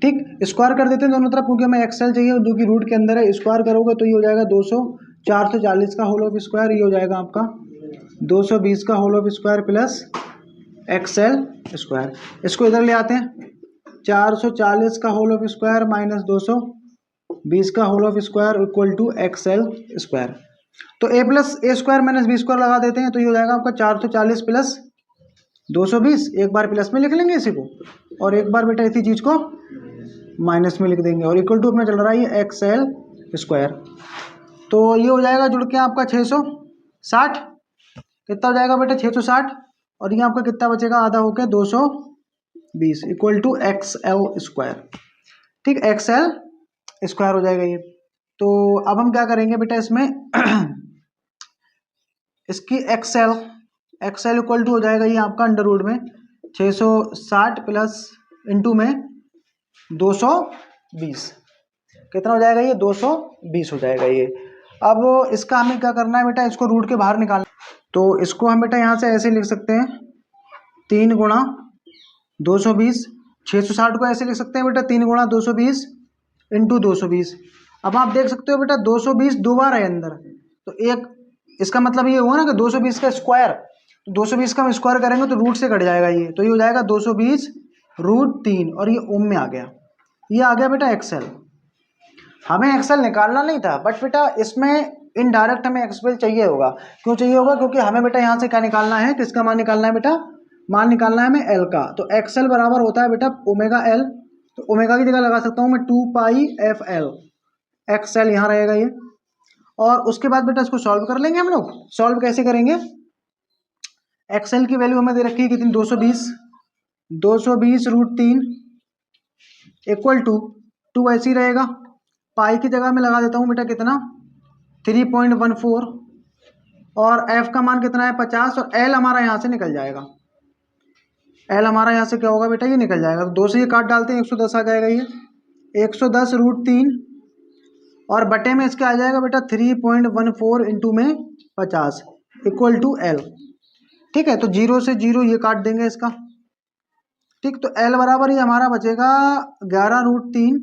ठीक, स्क्वायर कर देते हैं दोनों तरफ, क्योंकि हमें XL चाहिए जो कि रूट के अंदर है। स्क्वायर करोगे तो ये हो जाएगा 440 का होल ऑफ स्क्वायर, ये हो जाएगा आपका 220 का whole of square plus XL square. इसको इधर ले आते हैं, 440 का होल ऑफ स्क्वायर माइनस 220 का whole of square equal to XL square. तो a plus A square minus B square लगा देते हैं, तो ये हो जाएगा आपका 440 प्लस 220। एक बार प्लस में लिख लेंगे इसी को, और एक बार बेटा इसी चीज को माइनस में लिख देंगे, और इक्वल टू अपना चल रहा है XL स्क्वायर। तो ये हो जाएगा जुड़ के आपका 660। कितना हो जाएगा बेटा 660, और ये आपका कितना बचेगा, आधा होकर 220 इक्वल टू XL स्क्वायर। ठीक, XL स्क्वायर हो जाएगा ये। तो अब हम क्या करेंगे बेटा, इसमें इसकी XL इक्वल टू हो जाएगा ये आपका अंडर रूट में 660 प्लस इंटू में 220। कितना हो जाएगा ये 220 हो जाएगा ये। अब इसका हमें क्या करना है बेटा, इसको रूट के बाहर निकालना। तो इसको हम बेटा यहाँ से ऐसे लिख सकते हैं, 3 गुणा 220। 660 को ऐसे लिख सकते हैं बेटा 3 गुणा 220 इंटू 220। अब आप देख सकते हो बेटा 220 दो बार है अंदर, तो एक इसका मतलब ये हुआ ना कि 220 का स्क्वायर, 220 का हम स्क्वायर करेंगे तो रूट से कट जाएगा ये, तो ये हो जाएगा 220 रूट 3, और ये ओम में आ गया। ये आ गया बेटा XL। हमें XL निकालना नहीं था, बट बेटा इसमें इनडायरेक्ट हमें XL चाहिए होगा। क्यों चाहिए होगा, क्योंकि हमें बेटा यहाँ से क्या निकालना है, किसका मान निकालना है बेटा, मान निकालना है हमें L का। तो XL बराबर होता है बेटा ओमेगा L। तो ओमेगा की जगह लगा सकता हूँ मैं 2 पाई FL, XL यहाँ रहेगा ये। और उसके बाद बेटा इसको सॉल्व कर लेंगे हम लोग। सॉल्व कैसे करेंगे, XL की वैल्यू हमें दे रखी है कितनी, 220 रूट 3 इक्वल टू 2 ऐसे ही रहेगा। पाई की जगह में लगा देता हूँ बेटा कितना, 3.14, और F का मान कितना है 50, और L हमारा यहाँ से निकल जाएगा। L हमारा यहाँ से क्या होगा बेटा, ये निकल जाएगा। तो 2 से ये काट डालते हैं, 110 आ जाएगा ये, 110 रूट 3, और बटे में इसका आ जाएगा बेटा 3.14 इंटू में 50 इक्वल टू L। ठीक है, तो 0 से 0 ये काट देंगे इसका। ठीक, तो L बराबर ये हमारा बचेगा 11 रूट 3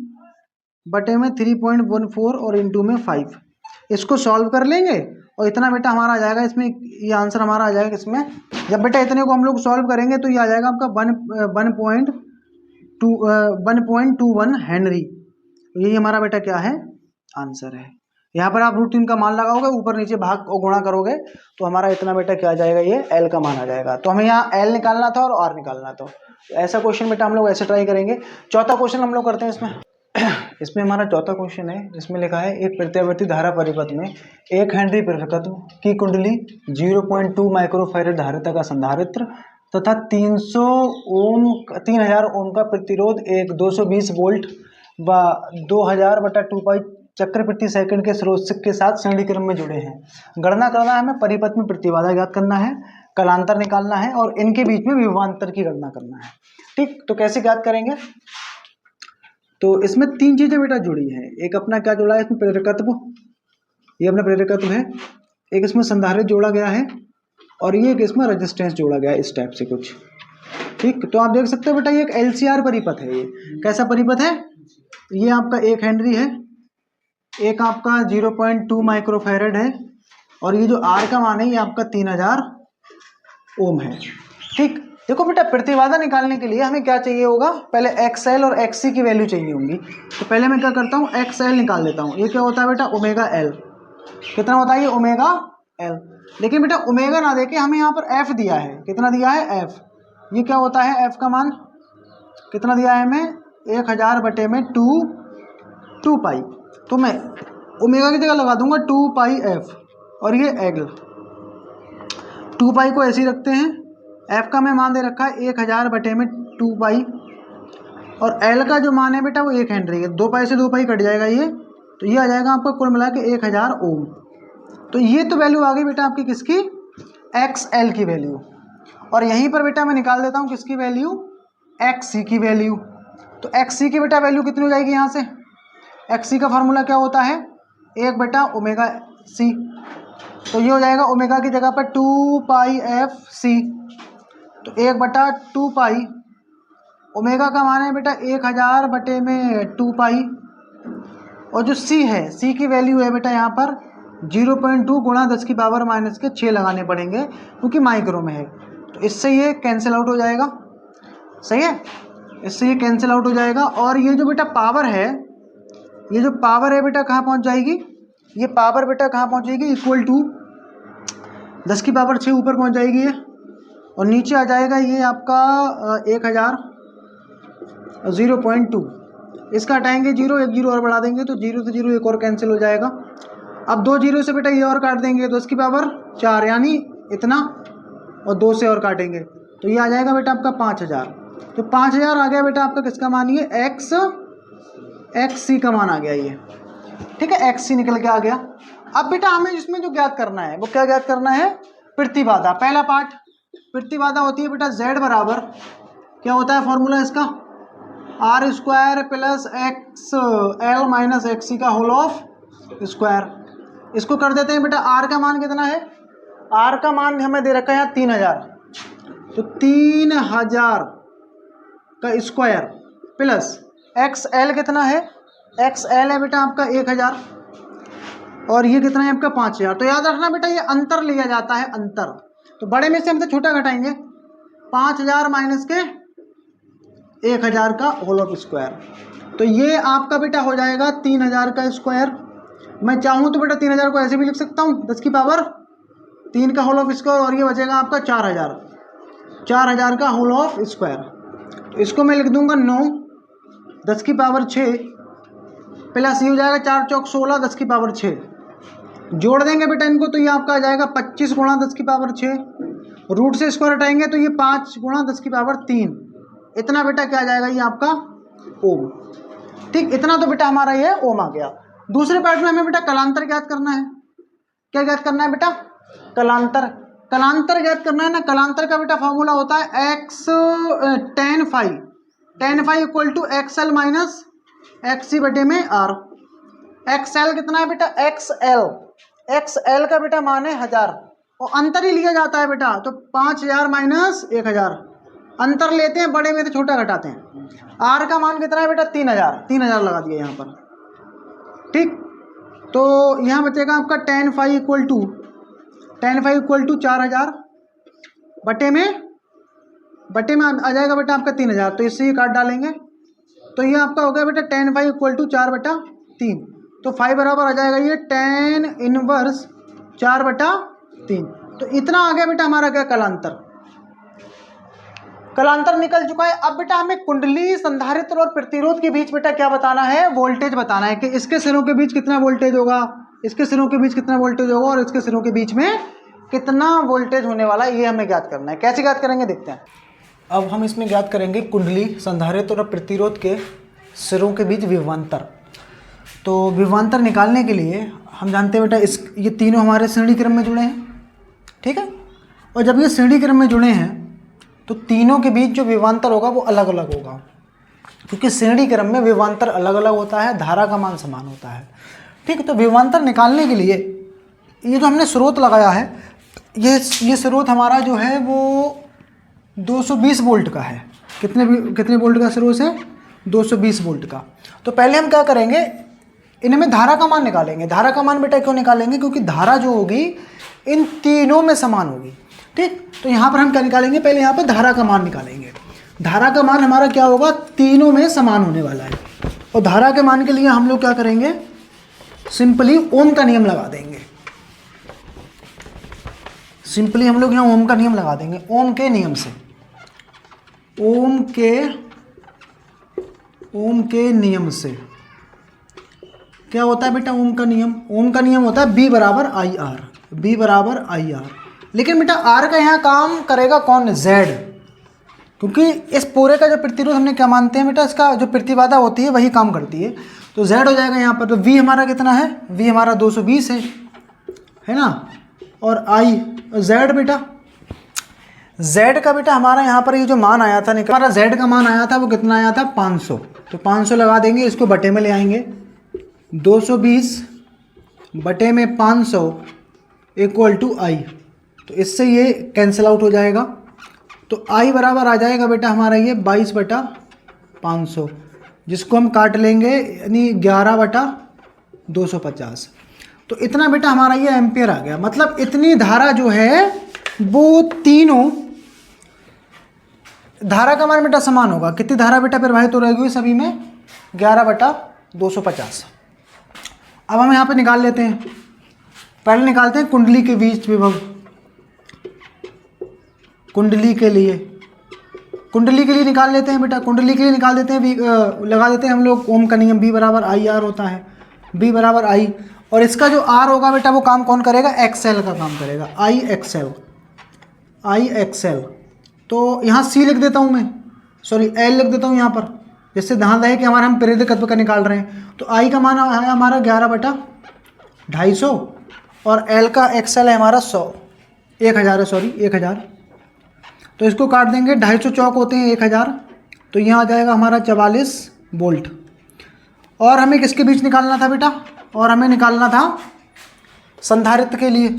बटे में 3.14 और इंटू में 5। इसको सॉल्व कर लेंगे और इतना बेटा हमारा आ जाएगा इसमें, ये आंसर हमारा आ जाएगा इसमें। जब बेटा इतने को हम लोग सॉल्व करेंगे तो ये आ जाएगा आपका 1.21 हेनरी। तो यही हमारा बेटा क्या है, आंसर है। यहाँ पर आप √3 का मान लगाओगे, ऊपर नीचे भाग और गुणा करोगे तो हमारा इतना बेटा क्या आ जाएगा, ये एल का मान आ जाएगा। तो हमें यहाँ एल निकालना था और आर निकालना था। ऐसा क्वेश्चन बेटा हम लोग ऐसे ट्राई करेंगे। चौथा क्वेश्चन हम लोग करते हैं इसमें। इसमें हमारा चौथा क्वेश्चन है, जिसमें लिखा है एक प्रत्यावर्ती धारा परिपथ में 1 हेनरी प्रेरकत्व की कुंडली 0.2 माइक्रोफैरड धारिता का संधारित्र तथा 3000 ओम का प्रतिरोध एक 220 वोल्ट व 2000/2 पाई चक्र प्रति सेकंड के स्रोत के साथ श्रेणी क्रम में जुड़े हैं। गणना करना है, हमें परिपथ में प्रतिबाधा ज्ञात करना है, कलांतर निकालना है और इनके बीच में विभवांतर की गणना करना है। ठीक, तो कैसे ज्ञात करेंगे? तो इसमें 3 चीजें बेटा जुड़ी हैं। एक अपना क्या जुड़ा है इसमें, प्रेरकत्व, ये अपना प्रेरकत्व है। एक इसमें संधारित्र जोड़ा गया है और ये एक इसमें रेजिस्टेंस जोड़ा गया है, इस टाइप से कुछ। ठीक, तो आप देख सकते हो बेटा ये एक LCR परिपथ है। ये कैसा परिपथ है? ये आपका 1 हेनरी है, एक आपका 0.2 माइक्रोफैरड है और ये जो आर का मान है ये आपका 3000 ओम है। ठीक, देखो बेटा प्रतिबाधा निकालने के लिए हमें क्या चाहिए होगा, पहले XL और XC की वैल्यू चाहिए होंगी। तो पहले मैं क्या करता हूँ, XL निकाल लेता हूँ। ये क्या होता है बेटा, ओमेगा L। कितना होता है ये, ओमेगा L। लेकिन बेटा ओमेगा ना देके हमें यहाँ पर F दिया है। कितना दिया है, F। ये क्या होता है, F का मान कितना दिया है हमें, 1000/2 पाई। तो मैं ओमेगा की जगह लगा दूंगा 2 पाई F और ये एल। 2 पाई को ऐसे ही रखते हैं। F का मैं मान दे रखा है 1000/2 पाई और L का जो मान है बेटा वो 1 हेनरी है। 2 पाई से 2 पाई कट जाएगा ये, तो ये आ जाएगा आपका कुल मिला के 1000 ओम। तो ये तो वैल्यू आ गई बेटा आपकी किसकी, XL की वैल्यू। और यहीं पर बेटा मैं निकाल देता हूँ किसकी वैल्यू, XC की वैल्यू। तो XC की बेटा वैल्यू कितनी हो जाएगी यहाँ से, XC का फार्मूला क्या होता है, 1 बेटा ओमेगा C। तो ये हो जाएगा ओमेगा की जगह पर 2 पाई FC। तो 1/2 पाई, ओमेगा का मान है बेटा 1000/2 पाई और जो C है, C की वैल्यू है बेटा यहाँ पर 0.2 गुणा 10⁻⁻6 लगाने पड़ेंगे क्योंकि माइक्रो में है। तो इससे ये कैंसिल आउट हो जाएगा, सही है, इससे ये कैंसिल आउट हो जाएगा। और ये जो बेटा पावर है, ये जो पावर है बेटा कहाँ पहुँच जाएगी, ये पावर बेटा कहाँ पहुँचेगी, इक्वल टू 10⁻6 ऊपर पहुँच जाएगी ये, और नीचे आ जाएगा ये आपका 1000 0.2। इसका हटाएंगे 0, एक 0 और बढ़ा देंगे तो 0 से 0 एक और कैंसिल हो जाएगा। अब 2 0 से बेटा ये और काट देंगे, 10⁻4 यानी इतना, और 2 से और काटेंगे तो ये आ जाएगा बेटा आपका 5000। तो 5000 आ गया बेटा आपका किसका मान, ये XC का मान आ गया ये। ठीक है, XC निकल के आ गया। अब बेटा हमें इसमें जो ज्ञात करना है वो क्या ज्ञात करना है, प्रतिबाधा। पहला पार्ट प्रतिबाधा होती है बेटा Z बराबर क्या होता है फॉर्मूला इसका, R² + XL - XC का होल ऑफ स्क्वायर। इसको कर देते हैं बेटा, R का मान कितना है, R का मान हमें दे रखा है यहाँ 3000। तो 3000 का स्क्वायर प्लस XL कितना है, XL है बेटा आपका 1000 और ये कितना है आपका 5000। तो याद रखना बेटा ये अंतर लिया जाता है, अंतर। तो बड़े में से हम तो छोटा घटाएंगे, 5000 माइनस के 1000 का होल ऑफ स्क्वायर। तो ये आपका बेटा हो जाएगा 3000 का स्क्वायर। मैं चाहूँ तो बेटा 3000 को ऐसे भी लिख सकता हूँ 10⁻3 का होल ऑफ स्क्वायर, और ये बचेगा आपका 4000 का होल ऑफ स्क्वायर। तो इसको मैं लिख दूंगा 9 10⁻6 प्लस ये हो जाएगा 4 चौक 16 10⁻6। जोड़ देंगे बेटा इनको तो ये आपका आ जाएगा 25 गुणा 10⁻6। रूट से स्क्वायर हटाएंगे तो ये 5 गुणा 10⁻3। इतना बेटा क्या आ जाएगा, ये आपका ओम। ठीक, इतना तो बेटा हमारा ये ओम आ गया। दूसरे पार्ट में हमें बेटा कलांतर ज्ञात करना है। क्या ज्ञात करना है बेटा, कलांतर। कलांतर ज्ञात करना है ना। कलांतर का बेटा फॉर्मूला होता है tan phi = XL - XC/R। XL कितना है बेटा, XL का बेटा मान है 1000 और अंतर ही लिया जाता है बेटा। तो 5000 माइनस 1000 अंतर लेते हैं, बड़े में से छोटा घटाते हैं। R का मान कितना है बेटा, 3000 लगा दिया यहाँ पर। ठीक, तो यहाँ बचेगा आपका tan phi इक्वल टू 4000 बटे में आ जाएगा बेटा आपका 3000। तो इससे ही काट डालेंगे, तो ये आपका हो गया बेटा tan phi इक्वल टू 4/3। तो फाई बराबर आ जाएगा ये tan इनवर्स 4/3। तो इतना आ गया बेटा हमारा क्या कलांतर निकल चुका है। अब बेटा हमें कुंडली, संधारित्र और प्रतिरोध के बीच बेटा क्या बताना है, वोल्टेज बताना है कि इसके सिरों के बीच कितना वोल्टेज होगा, इसके सिरों के बीच कितना वोल्टेज होगा और इसके सिरों के बीच में कितना वोल्टेज होने वाला है, ये हमें ज्ञात करना है। कैसे ज्ञात करेंगे देखते हैं। अब हम इसमें ज्ञात करेंगे कुंडली, संधारित्र और प्रतिरोध के सिरों के बीच विभवांतर। तो विभवांतर निकालने के लिए हम जानते हैं बेटा ये तीनों हमारे श्रेणी क्रम में जुड़े हैं, ठीक है। और जब ये श्रेणी क्रम में जुड़े हैं तो तीनों के बीच जो विभवांतर होगा वो अलग अलग होगा, क्योंकि श्रेणी क्रम में विभवांतर अलग अलग होता है, धारा का मान समान होता है, ठीक है। तो विभवांतर निकालने के लिए ये जो हमने स्रोत लगाया है, ये स्रोत हमारा जो है वो 220 वोल्ट का है। कितने वोल्ट का स्रोत है, 220 वोल्ट का। तो पहले हम क्या करेंगे, इनमें धारा का मान निकालेंगे। धारा का मान बेटा क्यों निकालेंगे, क्योंकि धारा जो होगी इन तीनों में समान होगी, ठीक। तो यहाँ पर हम क्या निकालेंगे, पहले यहाँ पर धारा का मान निकालेंगे। धारा का मान हमारा क्या होगा, तीनों में समान होने वाला है। और धारा के मान के लिए हम लोग क्या करेंगे, सिंपली ओम का नियम लगा देंगे। सिंपली हम लोग यहाँ ओम का नियम लगा देंगे। ओम के नियम से, ओम के नियम से क्या होता है बेटा, ओम का नियम होता है B बराबर आई आर। लेकिन बेटा आर का यहाँ काम करेगा कौन, Z, क्योंकि इस पूरे का जो प्रतिरोध हमने क्या मानते हैं बेटा, इसका जो प्रतिबाधा होती है वही काम करती है। तो Z हो जाएगा यहाँ पर। तो V हमारा कितना है, V हमारा 220 है ना। और I Z बेटा, Z का बेटा हमारा यहाँ पर ये जो मान आया था, हमारा Z का मान आया था वो कितना आया था, 500। तो 500 लगा देंगे, इसको बटे में ले आएंगे। 220 बटे में 500 इक्वल टू I। तो इससे ये कैंसिल आउट हो जाएगा। तो I बराबर आ जाएगा बेटा हमारा ये 22/500, जिसको हम काट लेंगे, यानी 11/250। तो इतना बेटा हमारा ये एम्पियर आ गया। मतलब इतनी धारा जो है वो तीनों धारा का मान बेटा समान होगा। कितनी धारा बेटा प्रवाहित हो रहेगी सभी में, 11/250। अब हम यहाँ पे निकाल लेते हैं। पहले निकालते हैं कुंडली के बीच विभव। कुंडली के लिए निकाल लेते हैं बेटा। कुंडली के लिए निकाल देते हैं, लगा देते हैं हम लोग ओम का नियम। B बराबर आई आर होता है, B बराबर आई। और इसका जो R होगा बेटा वो काम कौन करेगा, XL का काम करेगा, आई एक्सएल। तो यहाँ C लिख देता हूँ मैं, सॉरी L लिख देता हूँ यहाँ पर, जिससे ध्यान रहे कि हमारा हम प्रेरकत्व का निकाल रहे हैं। तो I का मान है हमारा 11/250 और L का XL है हमारा 1000। तो इसको काट देंगे, 250 चौक होते हैं 1000। तो यहाँ आ जाएगा हमारा 44 वोल्ट। और हमें किसके बीच निकालना था बेटा, और हमें निकालना था संधारित्र के लिए।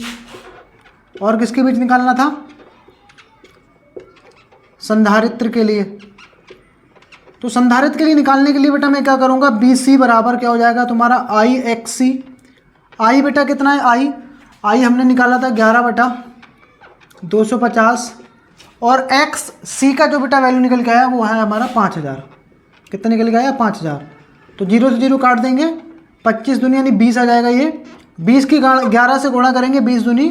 और किसके बीच निकालना था, संधारित्र के लिए। तो संधारित्र के लिए निकालने के लिए बेटा मैं क्या करूँगा, BC बराबर क्या हो जाएगा तुम्हारा IXC। I बेटा कितना है, I हमने निकाला था 11/250। और XC का जो बेटा वैल्यू निकल के आया वो है हमारा 5000। कितना निकल के आया, 5000। तो 0 से 0 काट देंगे, 25 दूनी यानी 20 आ जाएगा। ये 20 की 11 से गुणा करेंगे, 20 दूनी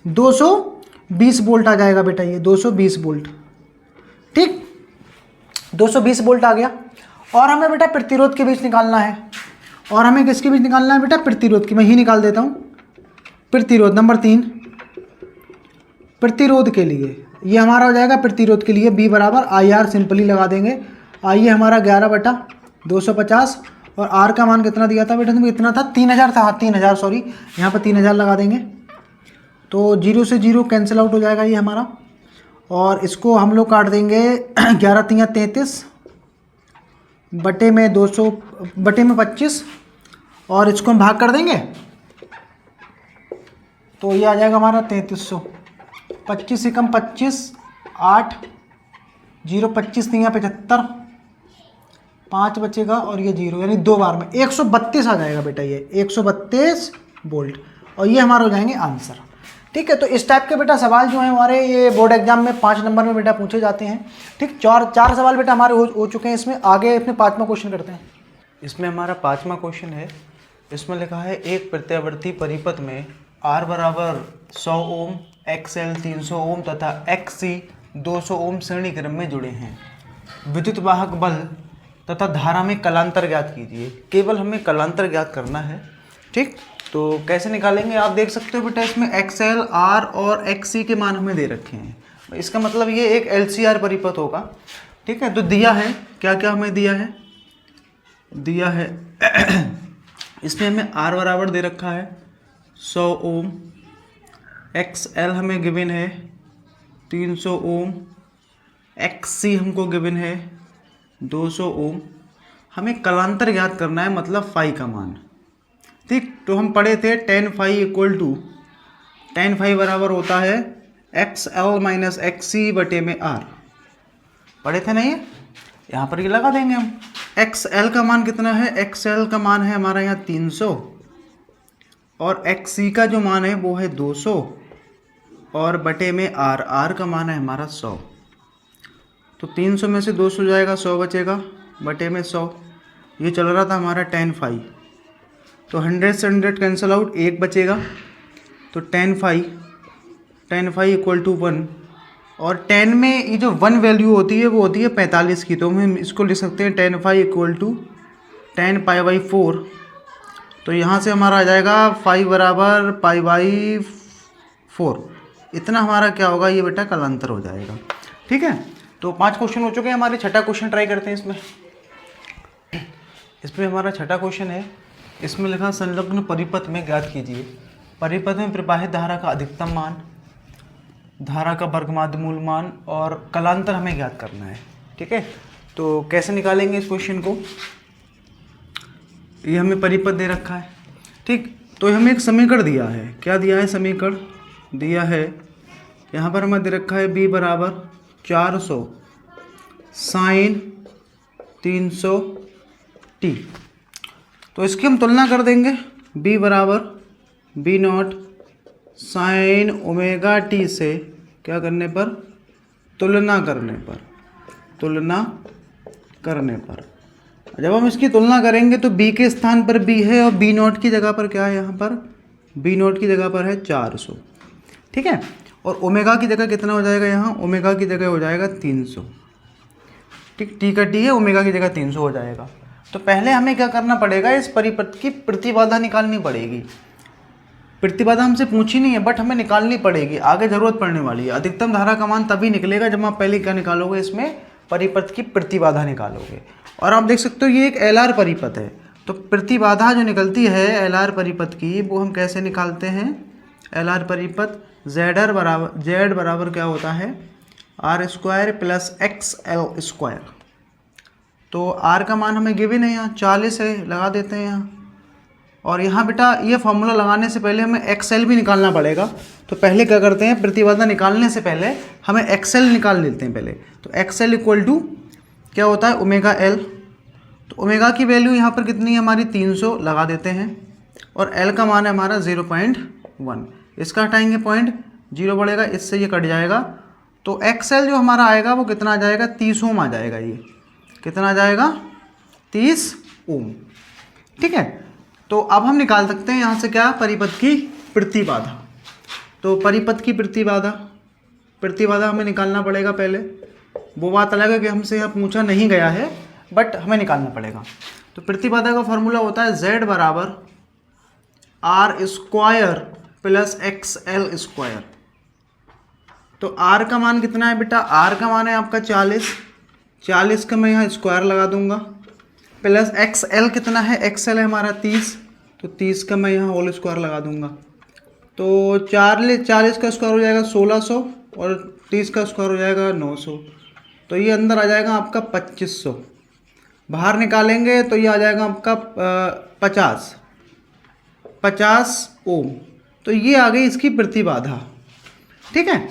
220 वोल्ट आ जाएगा बेटा, ये 220 वोल्ट, ठीक। 220 वोल्ट आ गया। और हमें बेटा प्रतिरोध के बीच निकालना है। और हमें किसके बीच निकालना है बेटा, प्रतिरोध की। मैं ही निकाल देता हूँ। प्रतिरोध नंबर 3, प्रतिरोध के लिए ये हमारा हो जाएगा। प्रतिरोध के लिए B बराबर आई आर सिंपली लगा देंगे। आई हमारा 11/250 और R का मान कितना दिया था बेटा तुमको, इतना था 3000 था, 3000 सॉरी, यहाँ पर 3000 लगा देंगे। तो 0 से 0 कैंसिल आउट हो जाएगा ये हमारा। और इसको हम लोग काट देंगे 11×3 = 33 बटे में 200 बटे में 25। और इसको हम भाग कर देंगे तो ये आ जाएगा हमारा 3300। 25 से कम 25, 8, 0 25 नहीं 75, 5 बचेगा और ये 0, यानी 2 बार में 132 आ जाएगा बेटा, ये 132 वोल्ट, और ये हमारे हो जाएंगे आंसर। ठीक है, तो इस टाइप के बेटा सवाल जो है हमारे ये बोर्ड एग्जाम में 5 नंबर में बेटा पूछे जाते हैं। ठीक, चार सवाल बेटा हमारे हो चुके हैं इसमें। आगे अपने 5वां क्वेश्चन करते हैं। इसमें हमारा 5वां क्वेश्चन है। इसमें लिखा है एक प्रत्यावर्ती परिपथ में R बराबर 100 ओम, XL 300 ओम तथा XC 200 ओम श्रेणी क्रम में जुड़े हैं। विद्युत वाहक बल तथा धारा में कलांतर ज्ञात कीजिए। केवल हमें कलांतर ज्ञात करना है। ठीक, तो कैसे निकालेंगे आप देख सकते हो बेटा, इसमें XL, R और XC के मान हमें दे रखे हैं। इसका मतलब ये एक LCR परिपथ होगा। ठीक है, तो दिया है क्या क्या हमें दिया है इसमें हमें R बराबर दे रखा है 100 ओम, XL हमें गिवन है 300 ओम, XC हमको गिवन है 200 ओम। हमें कलांतर ज्ञात करना है, मतलब फाई का मान। ठीक, तो हम पढ़े थे tan phi equal to tan phi बराबर होता है XL माइनस XC बटे में R। पढ़े थे नहीं? यहाँ पर ये लगा देंगे हम। XL का मान कितना है? XL का मान है हमारा यहाँ 300 और XC का जो मान है वो है 200 और बटे में R का मान है हमारा 100। तो 300 में से 200 जाएगा, 100 बचेगा, बटे में 100। ये चल रहा था हमारा tan फाई, तो 100 से 100 कैंसिल आउट, 1 बचेगा। तो tan फाई इक्वल टू 1, और tan में ये जो 1 वैल्यू होती है वो होती है 45 की, तो हम इसको लिख सकते हैं tan phi equal to tan pi by 4। तो यहाँ से हमारा आ जाएगा फाई बराबर पाई बाई 4। इतना हमारा क्या होगा, ये बेटा कलांतर हो जाएगा। ठीक है, तो 5 क्वेश्चन हो चुके हैं हमारे। छठा क्वेश्चन ट्राई करते हैं। इसमें हमारा छठा क्वेश्चन है। इसमें लिखा संलग्न परिपथ में ज्ञात कीजिए। परिपथ में प्रवाहित धारा का अधिकतम मान, धारा का वर्गमूल मान और कलांतर हमें ज्ञात करना है। ठीक है, तो कैसे निकालेंगे इस क्वेश्चन को? ये हमें परिपथ दे रखा है। ठीक, तो हमें एक समीकरण दिया है। क्या दिया है? समीकरण दिया है यहाँ पर हमें दे रखा है b बराबर 400 साइन 300 t। तो इसकी हम तुलना कर देंगे। b बराबर b0 साइन ओमेगा टी से क्या करने पर? तुलना करने पर। जब हम इसकी तुलना करेंगे तो b के स्थान पर b है और b0 की जगह पर क्या है? यहाँ पर b0 की जगह पर है 400। ठीक है, और ओमेगा की जगह कितना हो जाएगा? यहाँ ओमेगा की जगह हो जाएगा 300। ठीक, टी का टी है, ओमेगा की जगह 300 हो जाएगा। तो पहले हमें क्या करना पड़ेगा? इस परिपथ की प्रतिबाधा निकालनी पड़ेगी। प्रतिबाधा हमसे पूछी नहीं है, बट हमें निकालनी पड़ेगी, आगे जरूरत पड़ने वाली है। अधिकतम धारा का मान तभी निकलेगा जब आप पहले क्या निकालोगे? इसमें परिपथ की प्रतिबाधा निकालोगे। और आप देख सकते हो ये एक LR परिपथ है, तो प्रतिबाधा जो निकलती है LR परिपथ की, वो हम कैसे निकालते हैं? LR परिपथ Z बराबर क्या होता है? R square plus XL square. तो R का मान हमें गिवन है, यहाँ 40 है, लगा देते हैं यहाँ। और यहाँ बेटा ये फॉर्मूला लगाने से पहले हमें XL भी निकालना पड़ेगा। तो पहले क्या करते हैं? प्रतिबाधा निकालने से पहले हमें XL निकाल लेते हैं पहले। तो XL इक्वल टू क्या होता है? Omega L। तो ओमेगा की वैल्यू यहाँ पर कितनी है हमारी? 300 लगा देते हैं, और L का मान है हमारा 0.1। इसका हटाएंगे पॉइंट, 0 बढ़ेगा, इससे ये कट जाएगा। तो XL जो हमारा आएगा वो कितना आ जाएगा? 30 ओम आ जाएगा। ये कितना आ जाएगा? 30 ओम। ठीक है, तो अब हम निकाल सकते हैं यहाँ से क्या? परिपथ की प्रतिबाधा। तो परिपथ की प्रतिबाधा हमें निकालना पड़ेगा पहले। वो बात अलग है कि हमसे यहाँ पूछा नहीं गया है, बट हमें निकालना पड़ेगा। तो प्रतिबाधा का फॉर्मूला होता है Z बराबर R square plus XL square. तो R का मान कितना है बेटा? R का मान है आपका 40 का मैं यहाँ स्क्वायर लगा दूंगा, प्लस XL कितना है? XL है हमारा 30, तो 30 का मैं यहाँ होल स्क्वायर लगा दूंगा। तो 40 का स्क्वायर हो जाएगा 1600 और 30 का स्क्वायर हो जाएगा 900। तो ये अंदर आ जाएगा आपका 2500। बाहर निकालेंगे तो ये आ जाएगा आपका 50 ओम। तो ये आ गई इसकी प्रतिबाधा। ठीक है,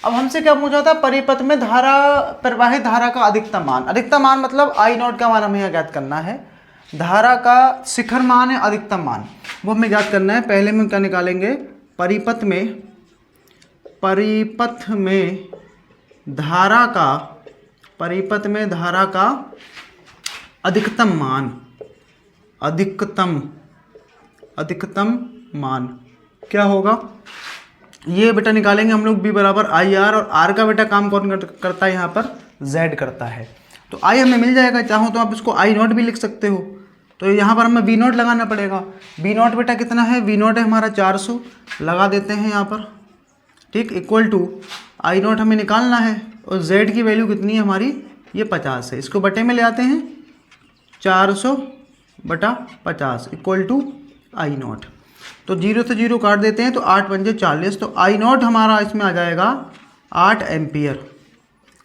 अब हमसे क्या पूछा था, परिपथ में धारा, प्रवाहित धारा का अधिकतम मान। अधिकतम मान मतलब आई नॉट का मान हमें यहाँ ज्ञात करना है, धारा का शिखर मान है अधिकतम मान, वो हमें ज्ञात करना है। पहले में क्या निकालेंगे, परिपथ में धारा का अधिकतम मान क्या होगा, ये बेटा निकालेंगे हम लोग, बी बराबर आई आर, और आर का बेटा काम कौन करता है यहाँ पर, जेड करता है। तो आई हमें मिल जाएगा, चाहो तो आप इसको आई नॉट भी लिख सकते हो, तो यहाँ पर हमें वी नॉट लगाना पड़ेगा। वी नॉट बेटा कितना है, वी नॉट है हमारा 400, लगा देते हैं यहाँ पर, ठीक, इक्वल टू आई नॉट हमें निकालना है, और जेड की वैल्यू कितनी है हमारी, ये 50 है। इसको बटे में ले आते हैं, 400/50 इक्वल टू आई नॉट। तो 0 से 0 काट देते हैं, तो 8 पंजे 40, तो आई नॉट हमारा इसमें आ जाएगा 8 एम्पियर।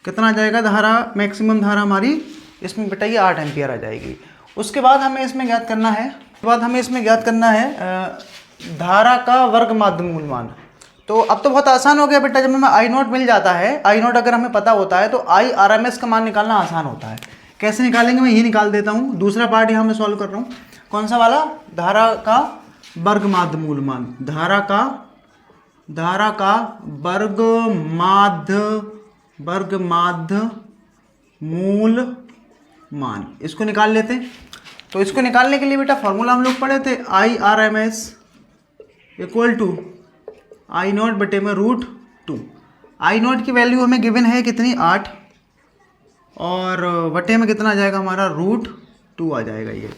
कितना आ जाएगा धारा, मैक्सिमम धारा हमारी इसमें बेटा ये 8 एम्पियर आ जाएगी। उसके बाद हमें इसमें ज्ञात करना है, धारा का वर्ग माध्य मूल मान। तो अब तो बहुत आसान हो गया बेटा, जब हमें आई नॉट मिल जाता है, आई नॉट अगर हमें पता होता है तो आई आर एम एस का मान निकालना आसान होता है। कैसे निकालेंगे, मैं ये निकाल देता हूँ। दूसरा पार्ट यहाँ मैं सॉल्व कर रहा हूँ, कौन सा वाला, धारा का वर्ग माध्य मूल मान, धारा का वर्ग माध्य मूल मान, इसको निकाल लेते हैं। तो इसको निकालने के लिए बेटा फॉर्मूला हम लोग पढ़े थे, I R M S equal to I naught बटे में √2। आई नॉट की वैल्यू हमें गिवन है कितनी, 8, और बटे में कितना आ जाएगा हमारा, √2 आ जाएगा ये,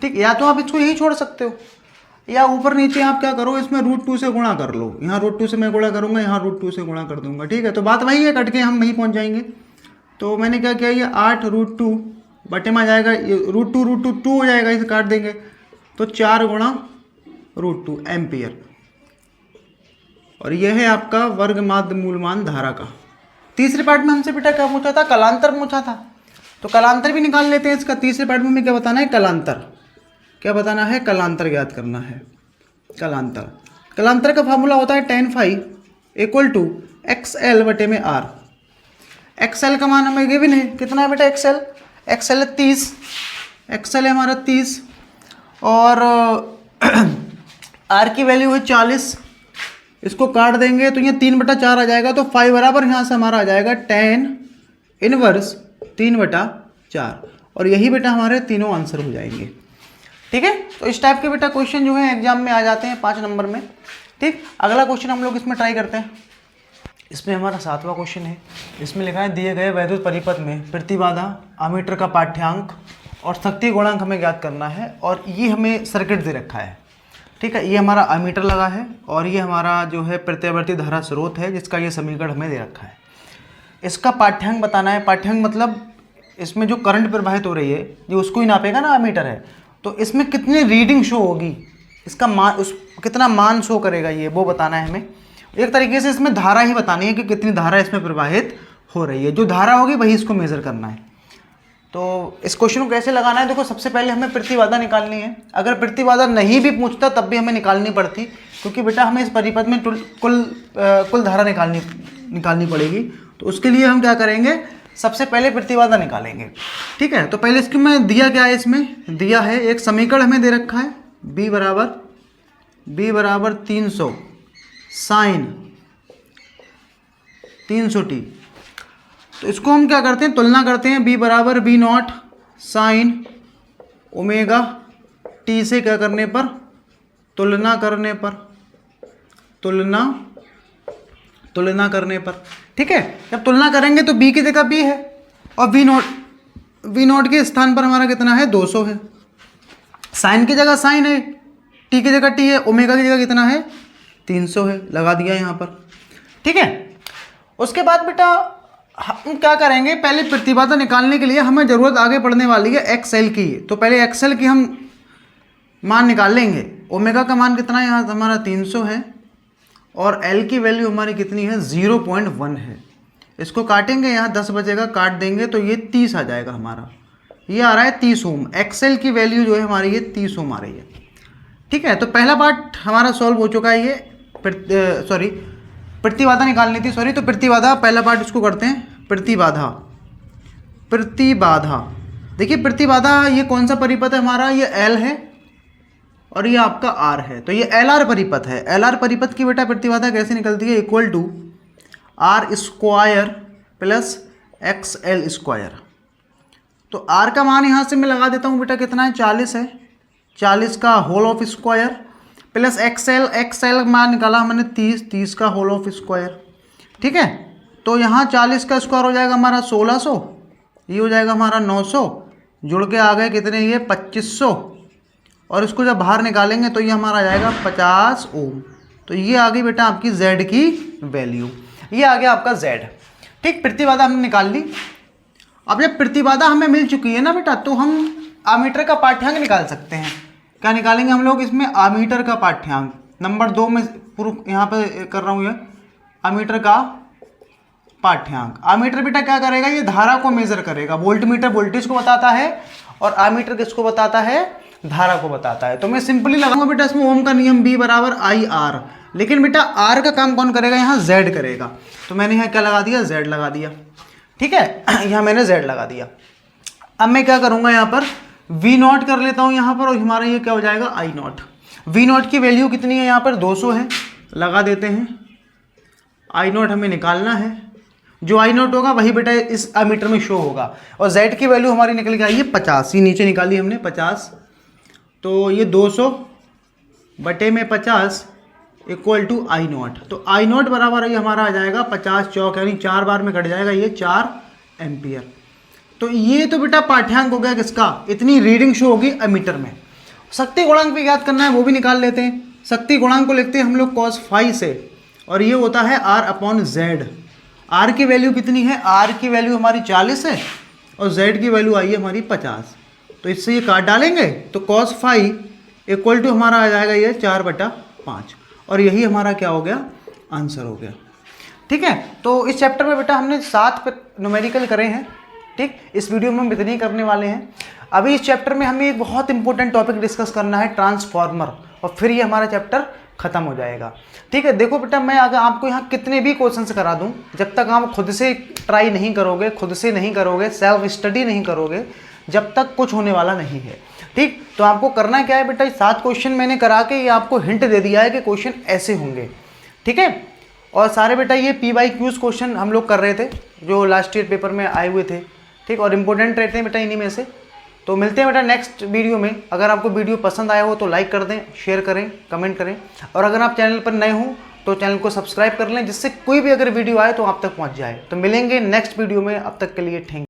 ठीक। या तो आप इसको यही छोड़ सकते हो, या ऊपर नीचे आप क्या करो, इसमें √2 से गुणा कर लो। यहाँ √2 से मैं गुणा करूँगा, यहाँ √2 से गुणा कर दूंगा, ठीक है। तो बात वही है, कट के हम वहीं पहुँच जाएंगे। तो मैंने क्या किया, ये 8√2 बटे में आ जाएगा, √2 2 हो जाएगा, इसे काट देंगे, तो 4 गुणा √2 एम्पियर। और यह है आपका वर्ग माध्य मूल मान धारा का। तीसरे पार्ट में हमसे बेटा क्या पूछा था, कलांतर पूछा था। तो कलांतर भी निकाल लेते हैं इसका। तीसरे पार्ट में हमें क्या बताना है, कलांतर। क्या बताना है, कलांतर ज्ञात करना है। कलांतर का फार्मूला होता है tan phi equal to XL बटे में R। XL का मान हमें गिवन है, कितना है बेटा XL है 30, XL है हमारा 30, और R की वैल्यू है 40। इसको काट देंगे तो ये 3/4 आ जाएगा, तो 5 बराबर यहाँ से हमारा आ जाएगा tan इनवर्स 3/4, और यही बेटा हमारे तीनों आंसर हो जाएंगे, ठीक है। तो इस टाइप के बेटा क्वेश्चन जो है एग्जाम में आ जाते हैं 5 नंबर में, ठीक। अगला क्वेश्चन हम लोग इसमें ट्राई करते हैं। इसमें हमारा 7वां क्वेश्चन है। इसमें लिखा है, दिए गए वैद्युत परिपथ में प्रतिबाधा, अमीटर का पाठ्यांक और शक्ति गुणांक हमें ज्ञात करना है, और ये हमें सर्किट दे रखा है, ठीक है। ये हमारा अमीटर लगा है, और ये हमारा जो है प्रत्यावर्ती धारा स्रोत है, जिसका ये समीकरण हमें दे रखा है। इसका पाठ्यांक बताना है। पाठ्यांक मतलब इसमें जो करंट प्रवाहित हो रही है, जो उसको ही नापेगा ना, अमीटर है, तो इसमें कितनी रीडिंग शो होगी, इसका मान, कितना मान शो करेगा ये, वो बताना है हमें। एक तरीके से इसमें धारा ही बतानी है कि कितनी धारा इसमें प्रवाहित हो रही है। जो धारा होगी वही इसको मेज़र करना है। तो इस क्वेश्चन को कैसे लगाना है, देखो सबसे पहले हमें प्रतिबाधा निकालनी है। अगर प्रतिबाधा नहीं भी पूछता तब भी हमें निकालनी पड़ती, क्योंकि बेटा हमें इस परिपथ में कुल धारा निकालनी पड़ेगी। तो उसके लिए हम क्या करेंगे, सबसे पहले प्रतिबाधा निकालेंगे, ठीक है। तो पहले इसके में दिया क्या है, इसमें दिया है एक समीकरण हमें दे रखा है, B बराबर 300 साइन 300t। तो इसको हम क्या करते हैं, तुलना करते हैं, B बराबर B0 साइन ओमेगा t से क्या करने पर, तुलना करने पर, ठीक है। जब तुलना करेंगे तो B की जगह B है, और V0 के स्थान पर हमारा कितना है, 200 है। साइन की जगह साइन है, t की जगह t है, ओमेगा की जगह कितना है, 300 है, लगा दिया यहाँ पर, ठीक है। उसके बाद बेटा हम क्या करेंगे, पहले प्रतिबाधा निकालने के लिए हमें ज़रूरत आगे पड़ने वाली है XL की। तो पहले XL की हम मान निकाल लेंगे। ओमेगा का मान कितना है, यहाँ हमारा 300 है, और L की वैल्यू हमारी कितनी है, 0.1 है। इसको काटेंगे, यहाँ 10 बचेगा, काट देंगे तो ये 30 आ जाएगा हमारा, ये आ रहा है 30 ओम। XL की वैल्यू जो है हमारी ये 30 ओम आ रही है, ठीक है। तो पहला पार्ट हमारा सॉल्व हो चुका है, ये प्रतिबाधा निकालनी थी, सॉरी। तो प्रतिबाधा पहला पार्ट इसको करते हैं। प्रतिबाधा, प्रतिबाधा देखिए प्रतिबाधा ये कौन सा परिपथ है हमारा, ये L है और ये आपका R है, तो ये LR परिपथ है। LR परिपथ की बेटा प्रतिबाधा कैसे निकलती है, equal to R square plus XL square. तो R का मान यहाँ से मैं लगा देता हूँ बेटा, कितना है 40 है, 40 का whole of square plus XL मान निकाला हमने 30 का होल ऑफ स्क्वायर, ठीक है। तो यहाँ 40 का स्क्वायर हो जाएगा हमारा 1600, ये हो जाएगा हमारा 900, जुड़ के आ गए कितने, ये 2500, और इसको जब बाहर निकालेंगे तो ये हमारा आ जाएगा 50 ओम। तो ये आ गई बेटा आपकी Z की वैल्यू, ये आ गया आपका Z, ठीक। प्रतिबाधा हमने निकाल ली। अब जब प्रतिबाधा हमें मिल चुकी है ना बेटा, तो हम आमीटर का पाठ्यांक निकाल सकते हैं। क्या निकालेंगे हम लोग इसमें, आमीटर का पाठ्यांक। नंबर 2 में पूर्व यहाँ पे कर रहा हूँ, ये आमीटर का पाठ्यांक। आमीटर बेटा क्या करेगा, ये धारा को मेजर करेगा। वोल्टमीटर वोल्टेज को बताता है और आमीटर किसको बताता है, धारा को बताता है। तो मैं सिंपली लगाऊंगा बेटा इसमें ओम का नियम B बराबर IR, लेकिन बेटा R का काम कौन करेगा, यहाँ Z करेगा। तो मैंने यहाँ क्या लगा दिया, Z लगा दिया, ठीक है। यहाँ मैंने Z लगा दिया। अब मैं क्या करूँगा, यहाँ पर V0 कर लेता हूँ यहाँ पर, और हमारा ये क्या हो जाएगा I0। V0 की वैल्यू कितनी है यहाँ पर, 200 है, लगा देते हैं। I0 हमें निकालना है, जो I0 होगा वही बेटा इस एमीटर में शो होगा। और Z की वैल्यू हमारी निकल के आई है 50, ये नीचे निकाली हमने 50। तो ये 200 बटे में 50 इक्वल टू I0। तो I0 बराबर ये हमारा आ जाएगा 50 चौक, यानी 4 बार में कट जाएगा ये 4 एम्पियर। तो ये तो बेटा पाठ्यांक हो गया किसका, इतनी रीडिंग शो होगी एमीटर में। शक्ति गुणांक भी याद करना है, वो भी निकाल लेते हैं। शक्ति गुणांक को लिखते हैं हम लोग cos phi से, और ये होता है R/Z। R की वैल्यू कितनी है, R की वैल्यू हमारी 40 है और Z की वैल्यू आई है हमारी 50। तो इससे ये काट डालेंगे तो cos phi इक्वल टू हमारा आ जाएगा ये 4/5, और यही हमारा क्या हो गया, आंसर हो गया, ठीक है। तो इस चैप्टर में बेटा हमने 7 न्यूमेरिकल करे हैं, ठीक। इस वीडियो में हम इतने ही करने वाले हैं। अभी इस चैप्टर में हमें एक बहुत इंपॉर्टेंट टॉपिक डिस्कस करना है, ट्रांसफार्मर, और फिर ये हमारा चैप्टर खत्म हो जाएगा, ठीक है। देखो बेटा, मैं अगर आपको यहाँ कितने भी क्वेश्चंस करा दूँ, जब तक आप खुद से ट्राई नहीं करोगे, खुद से नहीं करोगे, सेल्फ स्टडी नहीं करोगे, जब तक कुछ होने वाला नहीं है, ठीक। तो आपको करना क्या है बेटा, 7 क्वेश्चन मैंने करा के ये आपको हिंट दे दिया है कि क्वेश्चन ऐसे होंगे, ठीक है। और सारे बेटा ये PYQs क्वेश्चन हम लोग कर रहे थे जो लास्ट ईयर पेपर में आए हुए थे, ठीक, और इम्पोर्टेंट रहते हैं बेटा इन्हीं में से। तो मिलते हैं बेटा नेक्स्ट वीडियो में। अगर आपको वीडियो पसंद आया हो तो लाइक कर दें, शेयर करें, कमेंट करें, और अगर आप चैनल पर नए हो तो चैनल को सब्सक्राइब कर लें, जिससे कोई भी अगर वीडियो आए तो आप तक पहुंच जाए। तो मिलेंगे नेक्स्ट वीडियो में, अब तक के लिए थैंक यू।